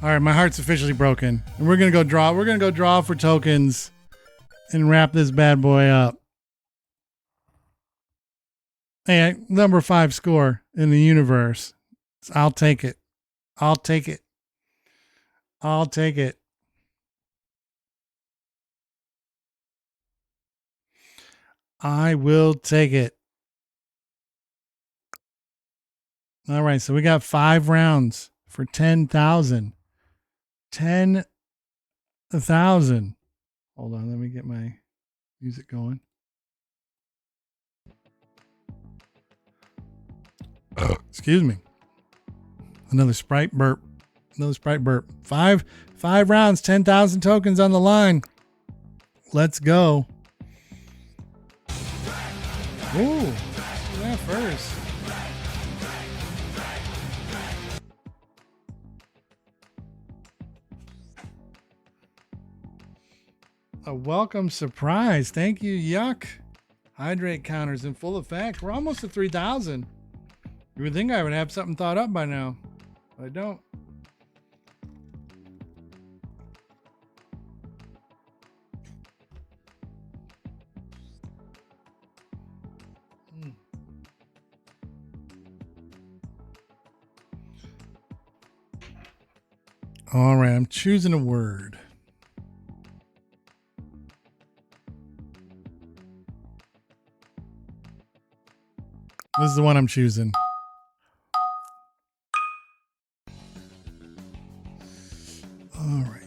All right, my heart's officially broken. And we're going to go draw. We're going to go draw for tokens and wrap this bad boy up. Hey, number 5 score in the universe. I'll take it. I'll take it. I'll take it. I will take it. All right, so we got 5 rounds for 10,000. 10,000. Hold on, let me get my music going. Excuse me. Another Sprite burp. Another Sprite burp. 5 rounds, 10,000 tokens on the line. Let's go. Ooh, do that first. a welcome surprise. Thank you, Yuck. Hydrate counters in full effect. We're almost at 3,000. You would think I would have something thought up by now. But I don't. All right, I'm choosing a word. This is the one I'm choosing. All right.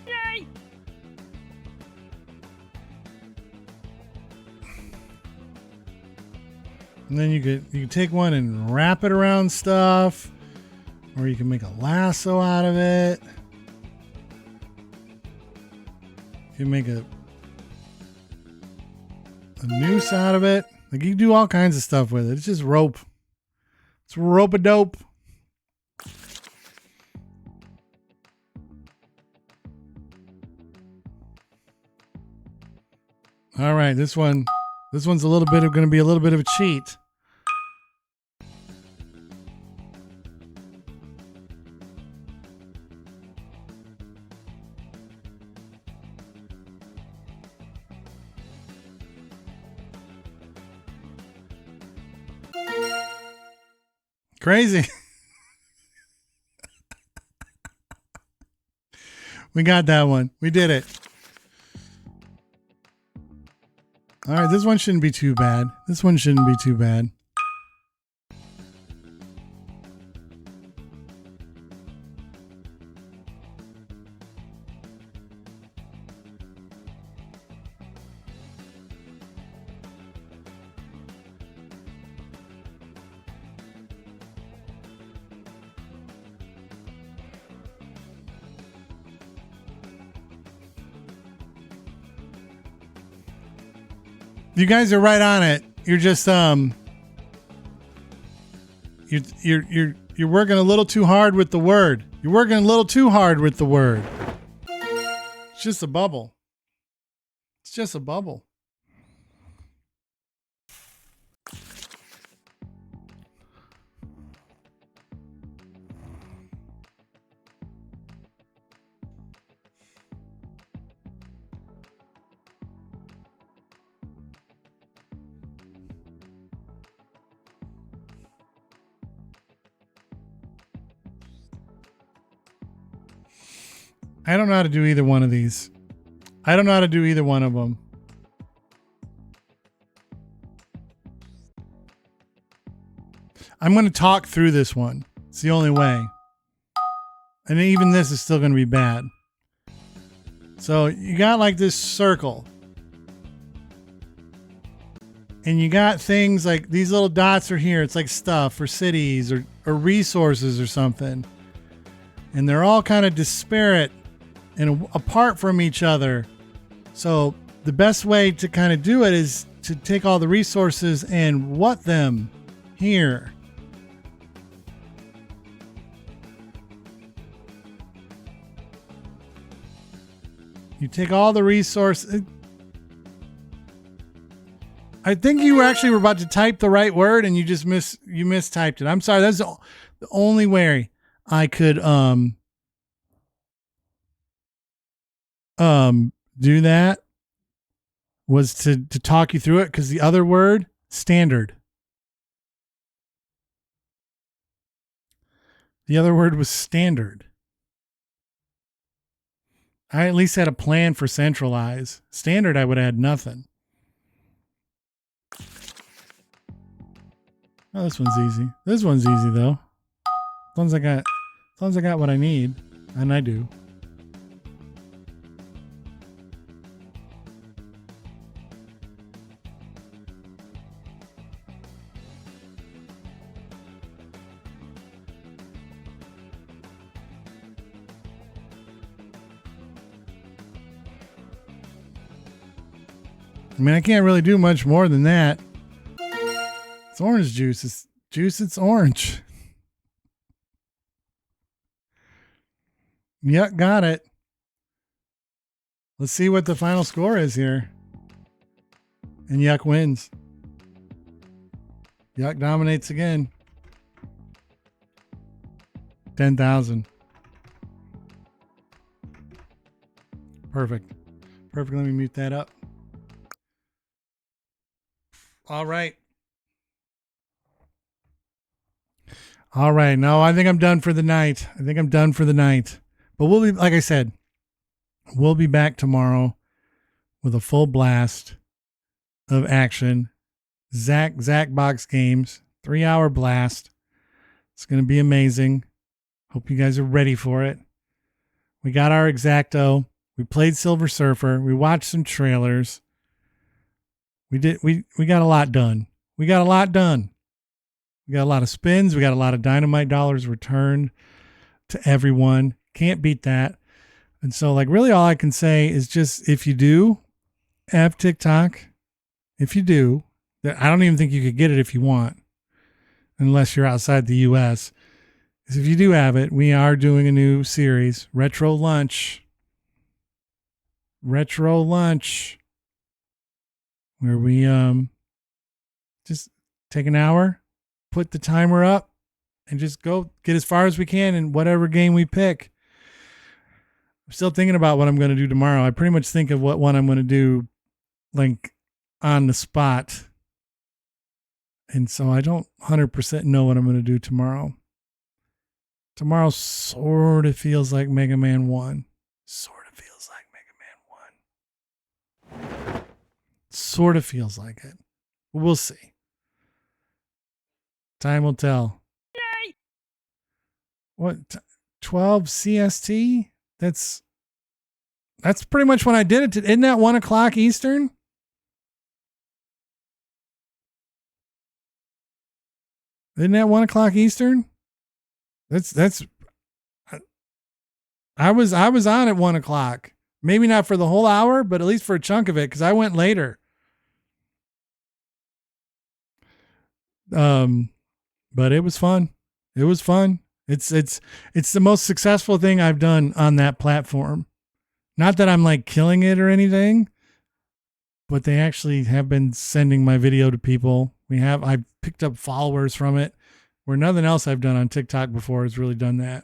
Yay! And then you could take one and wrap it around stuff, or you can make a lasso out of it. You can make a noose out of it. Like, you can do all kinds of stuff with it. It's just rope. It's rope-a-dope. All right, this one's going to be a little bit of a cheat. Crazy. We got that one. We did it. All right, this one shouldn't be too bad. This one shouldn't be too bad. You guys are right on it. You're just you're working a little too hard with the word. You're working a little too hard with the word. It's just a bubble. It's just a bubble. I don't know how to do either one of these. I don't know how to do either one of them. I'm going to talk through this one. It's the only way. And even this is still going to be bad. So you got like this circle. And you got things like these little dots are here. It's like stuff or cities or resources or something. And they're all kind of disparate and apart from each other. So the best way to kind of do it is to take all the resources and what them here. You take all the resources. I think you actually were about to type the right word and you just mistyped it. I'm sorry. That's the only way I could do that was to talk you through it, because the other word, standard. The other word was standard. I at least had a plan for centralize. Standard, I would add nothing. Oh, this one's easy. This one's easy though. As long as I got what I need, and I do. I mean, I can't really do much more than that. It's orange juice. Juice, it's orange. Yuck, got it. Let's see what the final score is here. And Yuck wins. Yuck dominates again. 10,000. Perfect. Perfect. Let me mute that up. All right. All right. No, I think I'm done for the night. But we'll be, like I said, we'll be back tomorrow with a full blast of action. Zach Box Games, 3-hour blast. It's going to be amazing. Hope you guys are ready for it. We got our Exacto. We played Silver Surfer. We watched some trailers. We got a lot done. We got a lot of spins. We got a lot of dynamite dollars returned to everyone. Can't beat that. And so, like, really all I can say is just, if you do have TikTok, if you do, I don't even think you could get it if you want, unless you're outside the US. If you do have it, we are doing a new series, Retro Lunch, where we just take an hour, put the timer up, and just go get as far as we can in whatever game we pick. I'm still thinking about what I'm going to do tomorrow. I pretty much think of what one I'm going to do, like, on the spot. And so I don't 100% know what I'm going to do tomorrow. Tomorrow sort of feels like Mega Man 1. Sort of feels like it. We'll see. Time will tell. Yay! What? 12 CST? That's pretty much when I did it. Isn't that 1 o'clock Eastern? Isn't that 1 o'clock Eastern? That's. I was on at 1 o'clock. Maybe not for the whole hour, but at least for a chunk of it, because I went later. But it was fun. It's the most successful thing I've done on that platform. Not that I'm like killing it or anything, but they actually have been sending my video to people. I've picked up followers from it, where nothing else I've done on TikTok before has really done that.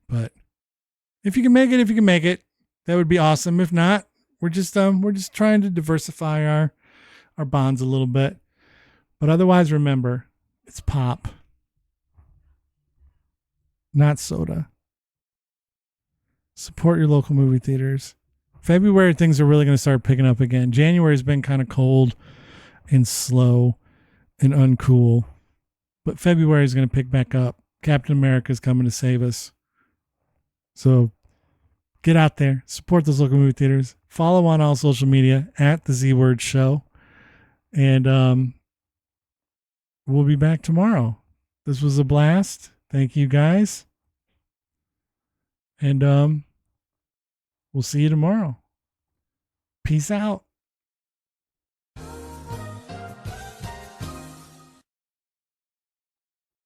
But if you can make it, that would be awesome. If not, we're just trying to diversify our bonds a little bit. But otherwise, remember, it's pop, not soda. Support your local movie theaters. February, things are really going to start picking up again. January's been kind of cold and slow and uncool, but February is going to pick back up. Captain America is coming to save us. So get out there, support those local movie theaters. Follow on all social media at the Z Word Show, and we'll be back tomorrow. This was a blast. Thank you guys, and we'll see you tomorrow. Peace out.